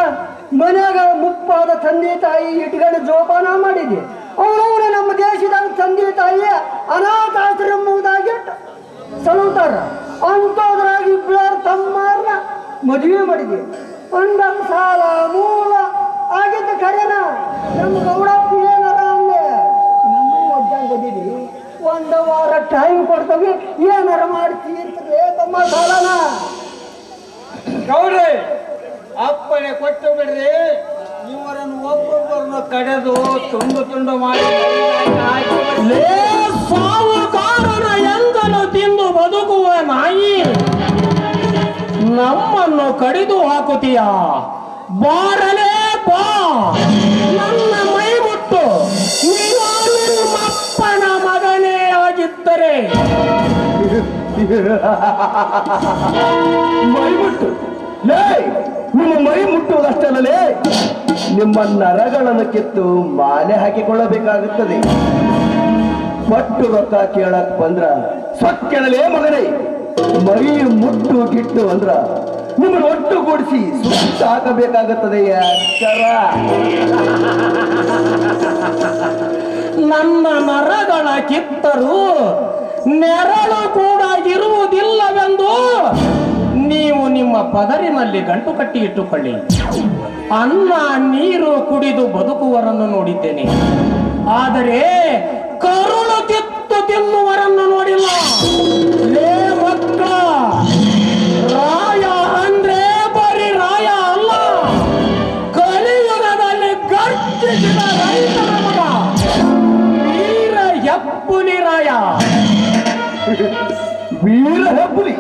ಮನ್ಯಾಗ ಮುಪ್ಪಾದ ತಂದೆ ತಾಯಿ ಇಟ್ಕೊಂಡು ಜೋಪಾನ ಮಾಡಿದ್ದೆ. ಅವರವರ ನಮ್ಮ ದೇಶದಾಗ ತಂದೆ ತಾಯಿ ಅನಾಥಾಶ್ರಮದಾಗಿ ಸಲುತ್ತಾರ. ಅಂಥದ್ರಾಗಿ ಇಬ್ಬರು ತಮ್ಮರನ್ನ ಮದುವೆ ಮಾಡಿದ್ವಿ. ಒಂದ ಸಾಲ ಮೂಲ ಆಗಿದ್ದ ಕರೆನ ನಮ್ಮ ಗೌಡಪ್ಪ ಏನಾರ ಅಂದೆ, ನಮ್ಮ ಒಡ್ಡಂಗದಿರಿ, ಒಂದು ವಾರ ಟೈಮ್ ಕೊಡ್ತವಿ, ಏನಾರ ಮಾಡ್ತೀರ್ತದೆ ತಮ್ಮ ಸಾಲನ. ಗೌಡ್ರೆ, ಅಪ್ಪಣೆ ಕೊಟ್ಟು ಬಿಡ್ರಿ, ಇವರನ್ನು ಒಬ್ಬೊಬ್ಬರನ್ನು ಕಡೆದು ತುಂಡು ತುಂಡು ಮಾಡಿ ಸಾಹುಕಾರನ ಎಂದನು ತಿಂದು ಬದುಕುವ ನಾಯಿ ನಮ್ಮನ್ನು ಕಡಿದು ಹಾಕುತ್ತೀಯ. ಬಾರಲೇ ಬಾ, ನನ್ನ ಮೈ ಮುಟ್ಟು, ನಿಮ್ಮಪ್ಪನ ಮಗನೇ ಆಗಿದ್ದರೆ. ಮೈ ಮುಟ್ಟು ಲೇ, ನಿಮ್ಮ ಮೈ ಮುಟ್ಟುವುದಷ್ಟಲ್ಲೇ ನಿಮ್ಮ ನರಗಳನ್ನು ಕಿತ್ತು ಮಾಲೆ ಹಾಕಿಕೊಳ್ಳಬೇಕಾಗುತ್ತದೆ. ಪಟ್ಟು ರೊಕ್ಕ ಕೇಳಕ್ ಬಂದ್ರ ಸೊಕ್ಕೆಳಲೇ ಮಗನೇ, ಮೈ ಮುಟ್ಟು ಗಿಟ್ಟು ಅಂದ್ರ ನಿಮ್ಮನ್ನು ಒಟ್ಟುಗೂಡಿಸಿ ಸುತ್ತ ಹಾಕಬೇಕಾಗುತ್ತದೆ. ನನ್ನ ನರಗಳ ಕಿತ್ತರು ನೆರಳು ಕೂಡ ಇರುವುದಿಲ್ಲವೆಂದು ನೀವು ನಿಮ್ಮ ಪದರಿನಲ್ಲಿ ಗಂಟು ಕಟ್ಟಿ ಇಟ್ಟುಕೊಳ್ಳಿ. ಅನ್ನ ನೀರು ಕುಡಿದು ಬದುಕುವರನ್ನು ನೋಡಿದ್ದೇನೆ, ಆದರೆ ಕರುಳು ಕಿತ್ತು ತಿನ್ನುವರನ್ನು ನೋಡಿಲ್ಲ. ಲೇ ಮಕ್ಕಳ, ರಾಯ ಅಂದ್ರೆ ಬರೀ ರಾಯ ಅಲ್ಲ, ಕಲಿಯುಗದಲ್ಲಿ ಗರ್ಜಿಸಿದ ರೈತರ ಮಗ, ವೀರ ಹೆಪ್ಪುಲಿ ರಾಯ. ವೀರ ಹೆಬ್ಬುಲಿ,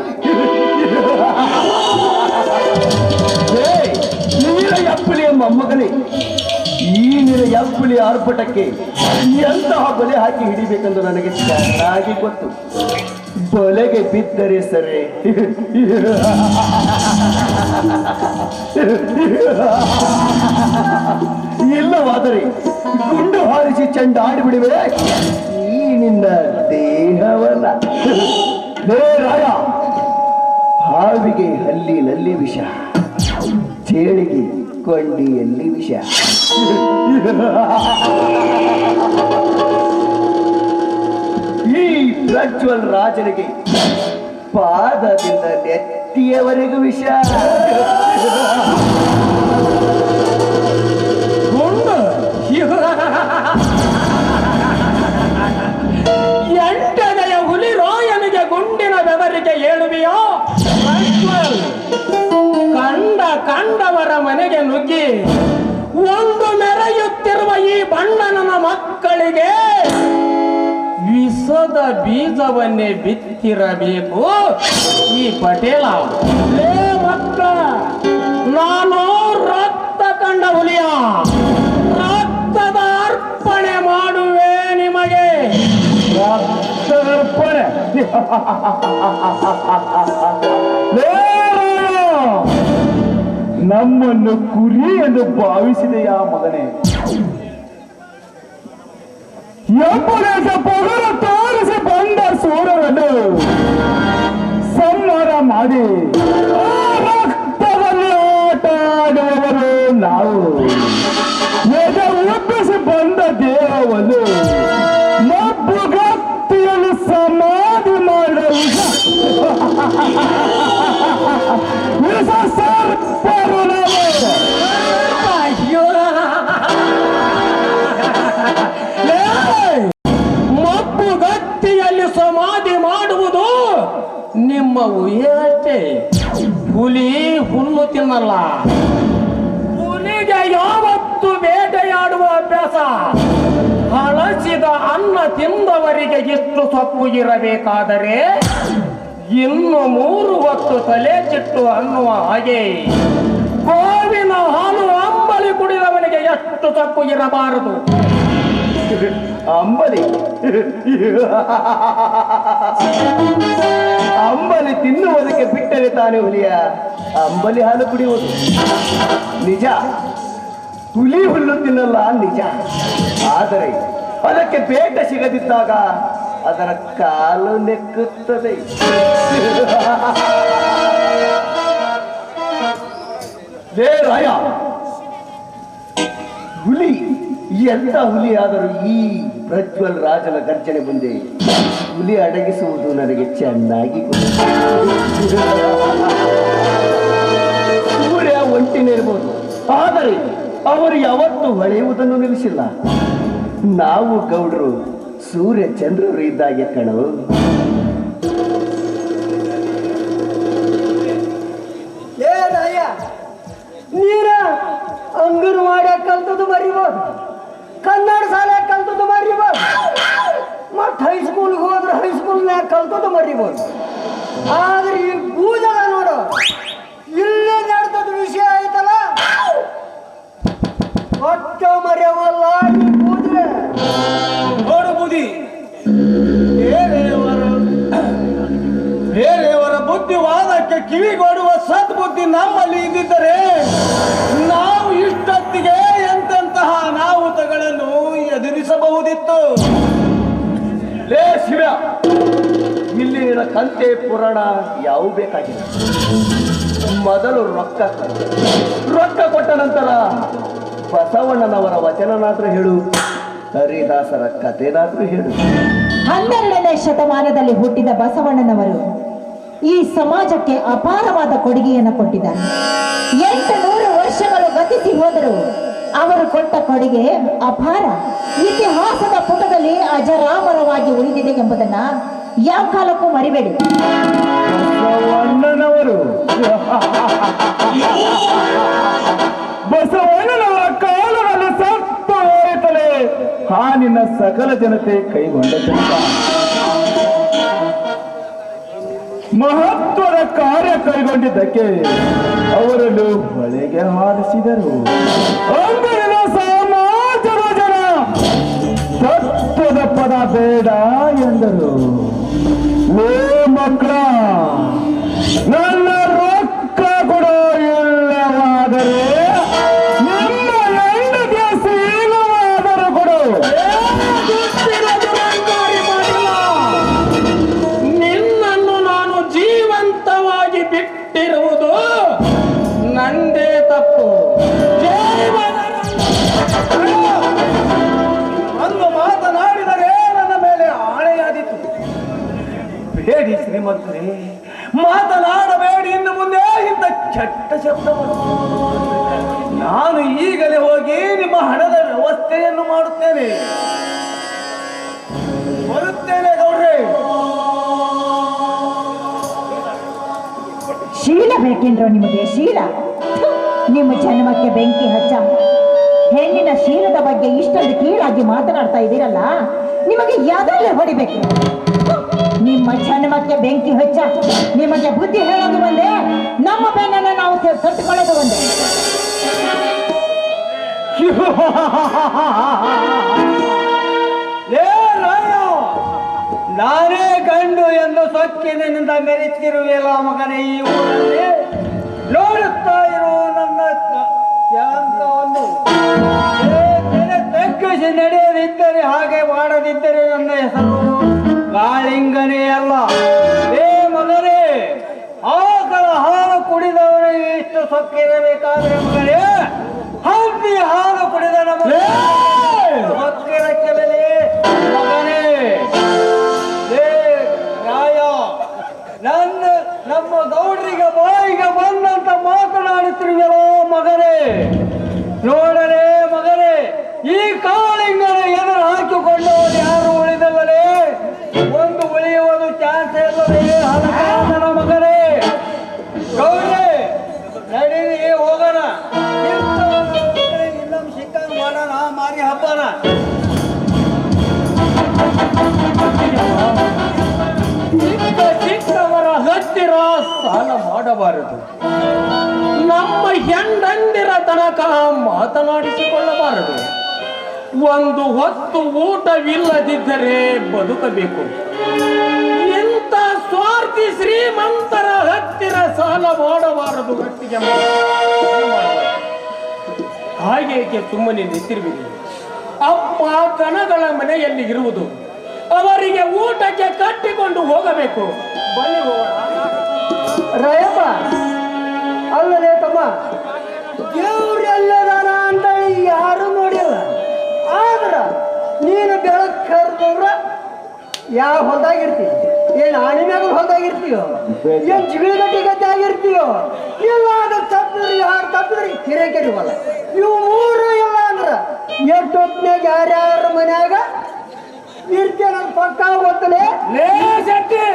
ವೀರ ಹೆಬ್ಬುಲಿಯ ಮೊಮ್ಮಗನೇ, ಈ ನಿನ್ನ ಹೆಬ್ಬುಲಿ ಆರ್ಭಟಕ್ಕೆ ಎಂತಹ ಬಲೆ ಹಾಕಿ ಹಿಡಿಬೇಕೆಂದು ನನಗೆ ಚೆನ್ನಾಗಿ ಗೊತ್ತು. ಬಲೆಗೆ ಬಿದ್ದರೆ ಸರಿ, ಇಲ್ಲವಾದರೆ ಗುಂಡು ಹಾರಿಸಿ ಚೆಂಡ ಆಡಿಬಿಡುವೆ ಈ ನಿನ್ನ ದೇಹವನ್ನ. ಲೇ ರಾಯ, ಹಾವಿಗೆ ಹಲ್ಲಿನಲ್ಲಿ ವಿಷ, ಚೇಳಿಗೆ ಕೊಂಡಿಯಲ್ಲಿ ವಿಷ. ಈ ಪ್ರಜ್ವಲ್ ರಾಜನಿಗೆ ಪಾದದಿಂದ ನೆತ್ತಿಯವರೆಗೂ ವಿಷ. ಎಂಟನೆಯ ಹುಲಿ ರಾಯನಿಗೆ ಗುಂಡಿನ ಬೆದರಿಕೆ ಹೇಳುವೆಯೋ? ಕಂಡವರ ಮನೆಗೆ ನುಗ್ಗಿ ಒಂದು ಮೆರೆಯುತ್ತಿರುವ ಈ ಬಣ್ಣನ ಮಕ್ಕಳಿಗೆ ವಿಷದ ಬೀಜವನ್ನೇ ಬಿತ್ತಿರಬೇಕು ಈ ಪಟೇಲ. ಲೇ ಮಕ್ಕಳ, ನಾನು ರಕ್ತ ಕಂಡ ಹುಲಿಯ ರಕ್ತದ ಅರ್ಪಣೆ ಮಾಡುವೆ ನಿಮಗೆ. ರಕ್ತದರ್ಪಣೆ ನಮ್ಮನ್ನು ಕುರಿ ಎಂದು ಭಾವಿಸಿದೆಯಾ ಮಗನೇ? ಎಂಬುದೇಶ ಪೊಗರ ತೋರಿಸಿ ಬಂದ ಸೂರರನ್ನು ಸಂಹಾರ ಮಾಡಿ ಆ ರಕ್ತದಲ್ಲಿ ಆಟ ಆಡುವವರು ನಾವು. ಎದೆ ಉಬ್ಬಿಸಿ ಬಂದ ದೇಹವನ್ನು ಮಬ್ಬುಗತ್ತಿಯಲ್ಲಿ ಸಮಾಧಿ ಮಾಡಿದ ವಿಷ ಸರ್ಪರು ನಾವು. ಮಬ್ಬುಗತ್ತಿಯಲ್ಲಿ ಸಮಾಧಿ ಮಾಡುವುದು ನಿಮ್ಮ ಊಹೆ ಅಷ್ಟೇ. ಹುಲಿ ಹುಲ್ಲು ತಿನ್ನಲ್ಲ. ಹುಲಿಗೆ ಯಾವತ್ತು ಬೇಟೆಯಾಡುವ ಅಭ್ಯಾಸ. ಹಳಸಿದ ಅನ್ನ ತಿಂದವರಿಗೆ ಇಷ್ಟು ಸೊಪ್ಪು ಇರಬೇಕಾದರೆ ಇನ್ನು 3 ಹೊತ್ತು ತಲೆ ಚಿಟ್ಟು ಅನ್ನುವ ಹಾಗೆ ಗೋವಿನ ಹಾಲು ಅಂಬಲಿ ಕುಡಿದವನಿಗೆ ಎಷ್ಟು ಸೊಪ್ಪು ಇರಬಾರದು. ಅಂಬಲಿ ಅಂಬಲಿ ತಿನ್ನುವುದಕ್ಕೆ ಬಿಟ್ಟರೆ ತಾನೇ ಹುಲಿಯ ಅಂಬಲಿ ಹಾಲು ಕುಡಿಯುವುದು ನಿಜ. ಹುಲಿ ಹುಲ್ಲು ತಿನ್ನಲ್ಲ ನಿಜ. ಆದರೆ ಅದಕ್ಕೆ ಬೇಟ ಸಿಗದಿದ್ದಾಗ ಅದರ ಕಾಲು ನೆಕ್ಕುತ್ತದೆ. ರಾಯ, ಹುಲಿ ಎಂತ ಹುಲಿ ಆದರೂ ಈ ಪ್ರಜ್ವಲ್ ರಾಜನ ಗರ್ಜನೆ ಮುಂದೆ ಹುಲಿ ಅಡಗಿಸುವುದು ನನಗೆ ಚೆನ್ನಾಗಿ ಸೂರ್ಯ ಒಂಟಿನಿರ್ಬೋದು, ಆದರೆ ಅವರು ಯಾವತ್ತೂ ಹೊಳೆಯುವುದನ್ನು ನಿಲ್ಲಿಸಿಲ್ಲ. ನಾವು ಗೌಡರು ಸೂರ್ಯ ಚಂದ್ರರು ಇದ್ದಾಗೆ ಕಣೋ. ಏನಯ್ಯ ನೀನ ಅಂಗನವಾಡಿ ಕಲ್ತದ್ದು ಮರಿಬೋದು, ಕನ್ನಡ ಶಾಲೆ ಕಲ್ತದ್ದು ಮರಿಬೋದು, ಮತ್ತು ಹೈಸ್ಕೂಲ್ಗೆ ಹೋದ್ರೆ ಹೈಸ್ಕೂಲ್ನಾಗ ಕಲ್ತದ್ದು ಮರಿಬೋದು. ಆದ್ರೆ ಈ ಬೂದಲ ನೋಡು, ಇಲ್ಲೇ ನಡೆದದ್ದು ವಿಷಯ ಆಯ್ತಲ್ಲ, ಒಟ್ಟ ಮರೆಯವಲ್ಲ ಈ ಬೂದ್ರೆ. ನೋಡು ಬುದ್ಧಿ, ಬೇರೆಯವರ ಬುದ್ಧಿವಾದಕ್ಕೆ ಕಿವಿಗೊಡುವ ಸದ್ಬುದ್ಧಿ ನಮ್ಮಲ್ಲಿ ಇದ್ದಿದ್ದರೆ ನಾವು ಇಷ್ಟೊತ್ತಿಗೆ ಎಂತೆಂತಹ ಅನಾಹುತಗಳನ್ನು ಎದುರಿಸಬಹುದಿತ್ತು. ಲೇ ಶಿವ, ಇಲ್ಲಿನ ಕಂತೆ ಪುರಾಣ ಯಾವ ಬೇಕಾಗಿಲ್ಲ. ಮೊದಲು ರೊಕ್ಕ ಕೊಟ್ಟ ನಂತರ ಬಸವಣ್ಣನವರ ವಚನನಾದ್ರೂ ಹೇಳು, ಹರಿದಾಸರ ಕಥೆನಾದ್ರೂ ಹೇಳು. 12ನೇ ಶತಮಾನದಲ್ಲಿ ಹುಟ್ಟಿದ ಬಸವಣ್ಣನವರು ಈ ಸಮಾಜಕ್ಕೆ ಅಪಾರವಾದ ಕೊಡುಗೆಯನ್ನು ಕೊಟ್ಟಿದ್ದಾರೆ. 800 ವರ್ಷಗಳು ಗತಿಸಿ ಹೋದರೂ ಅವರು ಕೊಟ್ಟ ಕೊಡುಗೆ ಅಪಾರ. ಇತಿಹಾಸದ ಪುಟದಲ್ಲಿ ಅಜರಾಮರವಾಗಿ ಉಳಿದಿದೆ ಎಂಬುದನ್ನ ಯಾವ ಕಾಲಕ್ಕೂ ಮರಿಬೇಡಿ. ಬಸವಣ್ಣನವರು ಬಸವಣ್ಣನವರ ಕಾಲದಲ್ಲಿ ಸತ್ತು ಹೋಯಿತಲೇ ಹಾನಿನ ಸಕಲ ಜನತೆ ಕೈಗೊಂಡ ಕೆಲಸ. ಮಹತ್ವದ ಕಾರ್ಯ ಕೈಗೊಂಡಿದ್ದಕ್ಕೆ ಅವರನ್ನು ಹೊಳೆಗೆ ಹಾರಿಸಿದರು. ಅಂದಿನ ಸಮಾಜದ ಜನ ತತ್ವದ ಪದ ಬೇಡ ಎಂದರು. ಲೇ ಮಕ್ಕಳ, ನನ್ನ ರೊಕ್ಕ ಕೊಡೋ ಇಲ್ಲವಾದರೆ ನಿಮ್ಮ ಹೆಂಡತಿಯ ಶೀಲವಾದರೂ ಕೊಡು. ನಿನ್ನನ್ನು ನಾನು ಜೀವಂತವಾಗಿ ಬಿಟ್ಟಿರುವುದು ನಂದೇ ತಪ್ಪು. ಅಂದು ಮಾತನಾಡಿದರೆ ನನ್ನ ಮೇಲೆ ಆಣೆಯಾದಿತ್ತು. ಬೇಡಿ ಶ್ರೀಮಂತರೇ, ಮಾತನಾಡಬೇಡಿ. ಇನ್ನು ಮುಂದೆ ಇಂಥ ಕೆಟ್ಟ ಶಬ್ದವನ್ನು ನಾನು ಈಗಲೇ ಹೋಗಿ ನಿಮ್ಮ ಹಣದ ವ್ಯವಸ್ಥೆಯನ್ನು ಮಾಡುತ್ತೇನೆ. ಬರುತ್ತೇನೆ ಗೌಡ್ರೆ. ಶೀಲ ಬೇಕೇನ್ರೋ ನಿಮಗೆ? ಶೀಲ? ನಿಮ್ಮ ಜನ್ಮಕ್ಕೆ ಬೆಂಕಿ ಹಚ್ಚ. ಹೆಣ್ಣಿನ ಶೀಲದ ಬಗ್ಗೆ ಇಷ್ಟೊಂದು ಕೀಳಾಗಿ ಮಾತನಾಡ್ತಾ ಇದ್ದೀರಲ್ಲ, ನಿಮಗೆ ಯಾವ್ದಲ್ಲೇ ಹೊಡಿಬೇಕು. ನಿಮ್ಮ ನಿಮ್ಮ ಜನ್ಮಕ್ಕೆ ಬೆಂಕಿ ಹಚ್ಚ. ನಿಮಗೆ ಬುದ್ಧಿ ಹೇಳೋದು ಒಂದೇ, ನಮ್ಮ ಬೆನ್ನನ್ನು ನಾವು ತಟ್ಟುಕೊಳ್ಳೋದು ಒಂದೇ. ಲೇ ರಾಯ, ನಾನೇ ಗಂಡು ಎಂದು ಸೊಕ್ಕಿನಿಂದ ಮೆರೆತಿರುವೆಲ್ಲ ಮಗನೇ. ಈ ಊರಲ್ಲಿ ನೋಡುತ್ತಾ ಇರೋ ನನ್ನ ಶಾಂತವನ್ನು ತಗ್ಗಿಸಿ ನಡೆಯದಿದ್ದರೆ, ಹಾಗೆ ಮಾಡದಿದ್ದರೆ ನನ್ನ ಹೆಸರು ಗಾಳಿಂಗನೇ ಅಲ್ಲ. ಏ ಮಗನೇ, ಆಕಳ ಹಾಲು ಕುಡಿದವನಿಗೆ ಇಷ್ಟು ಸೊಕ್ಕಿರಬೇಕಾದ್ರೆ ಮಗನೇ, ಹಂಪಿ ಹಾಲು ಕುಡಿದ ನಮಗೆ ಸೊಕ್ಕಿರಕ್ಕೆ ಬೆಲೆ ಮಗನೇ. ಏ ರಾಯ, ನಮ್ಮ ಗೌಡ್ರಿಗೆ ಬಾಯಿಗೆ ಬಂದಂತ ಮಾತನಾಡುತ್ತಿರುವೆಲ್ಲ ಮಗನೇ. ನೋಡಲೇ ಮಗನೇ, ಈ ಕಾಳಿಂಗನ ಎದುರು ಹಾಕಿಕೊಂಡವರು ಯಾರು ಉಳಿದಲ್ಲೇ, ಒಂದು ಉಳಿಯುವುದು ಚಾನ್ಸ್ ಇಲ್ಲವೇ ಹಲಕಾದನ ಮಗನೇ. ಗೌಡ್ರೆ, ನಡೀರಿ ಹೋಗೋಣ, ಇನ್ನೊಂದು ಸಿಕ್ಕಂಗ್ ಮಾಡೋಣ ಮಾರಿ ಹಬ್ಬನ. ಚಿಕ್ಕವರ ಹತ್ತಿರ ಸಾಲ ಮಾಡಬಾರದು, ನಮ್ಮ ಹೆಂಡಂದಿರ ತನಕ ಮಾತನಾಡಿಸಿಕೊಳ್ಳಬಾರದು. ಒಂದು ಹೊತ್ತು ಊಟವಿಲ್ಲದಿದ್ದರೆ ಬದುಕಬೇಕು. ಇಂಥ ಸ್ವಾರ್ಥಿ ಶ್ರೀಮಂತರ ಹತ್ತಿರ ಸಾಲ ಮಾಡಬಾರದು, ಗಟ್ಟಿಗೆ ಹಾಗೇಕೆ ಸುಮ್ಮನೆ ನಿಂತಿರುವುದು? ಅಪ್ಪ ಕಣಗಳ ಮನೆಯಲ್ಲಿ ಇರುವುದು, ಅವರಿಗೆ ಊಟಕ್ಕೆ ಕಟ್ಟಿಕೊಂಡು ಹೋಗಬೇಕು. ಬನ್ನಿ ಹೋಗೋಣ. ರಾಯಪ್ಪ, ಅಲ್ಲದೆ ತಮ್ಮ, ದೇವ್ರು ಎಲ್ಲದಾನ ಅಂತ ಯಾರು ನೋಡಿಲ್ಲ. ಆದ್ರ ನೀನು ಬೆಳಕ್ ಕರ್ದ್ರ ಯಾವ ಹೊಲ್ದಾಗಿರ್ತೀವಿ? ಏನ್ ಆಣಿ ಮ್ಯಾಗ ಹೊಲ್ದಾಗಿರ್ತೀಯೋ? ಏನ್ ಜಿಗಿಳಗಟ್ಟಿ ಗದ್ದೆ ಆಗಿರ್ತೀಯೋ? ಇಲ್ಲ ಅದು ತಪ್ಪಿದ್ರಿ, ಯಾರು ತಪ್ಪಿದ್ರಿ ಹಿರೇಕೆರಿವಲ್ಲ. ಇವು ಮೂರು ಇಲ್ಲ ಅಂದ್ರ ಎಷ್ಟೊತ್ನಾಗ ಯಾರ್ಯಾರ ಮನ್ಯಾಗ ಇರ್ತೇನೆ ಪಕ್ಕ ಗೊತ್ತಲೇ. ಲೇ ಶೆಟ್ಟಿ,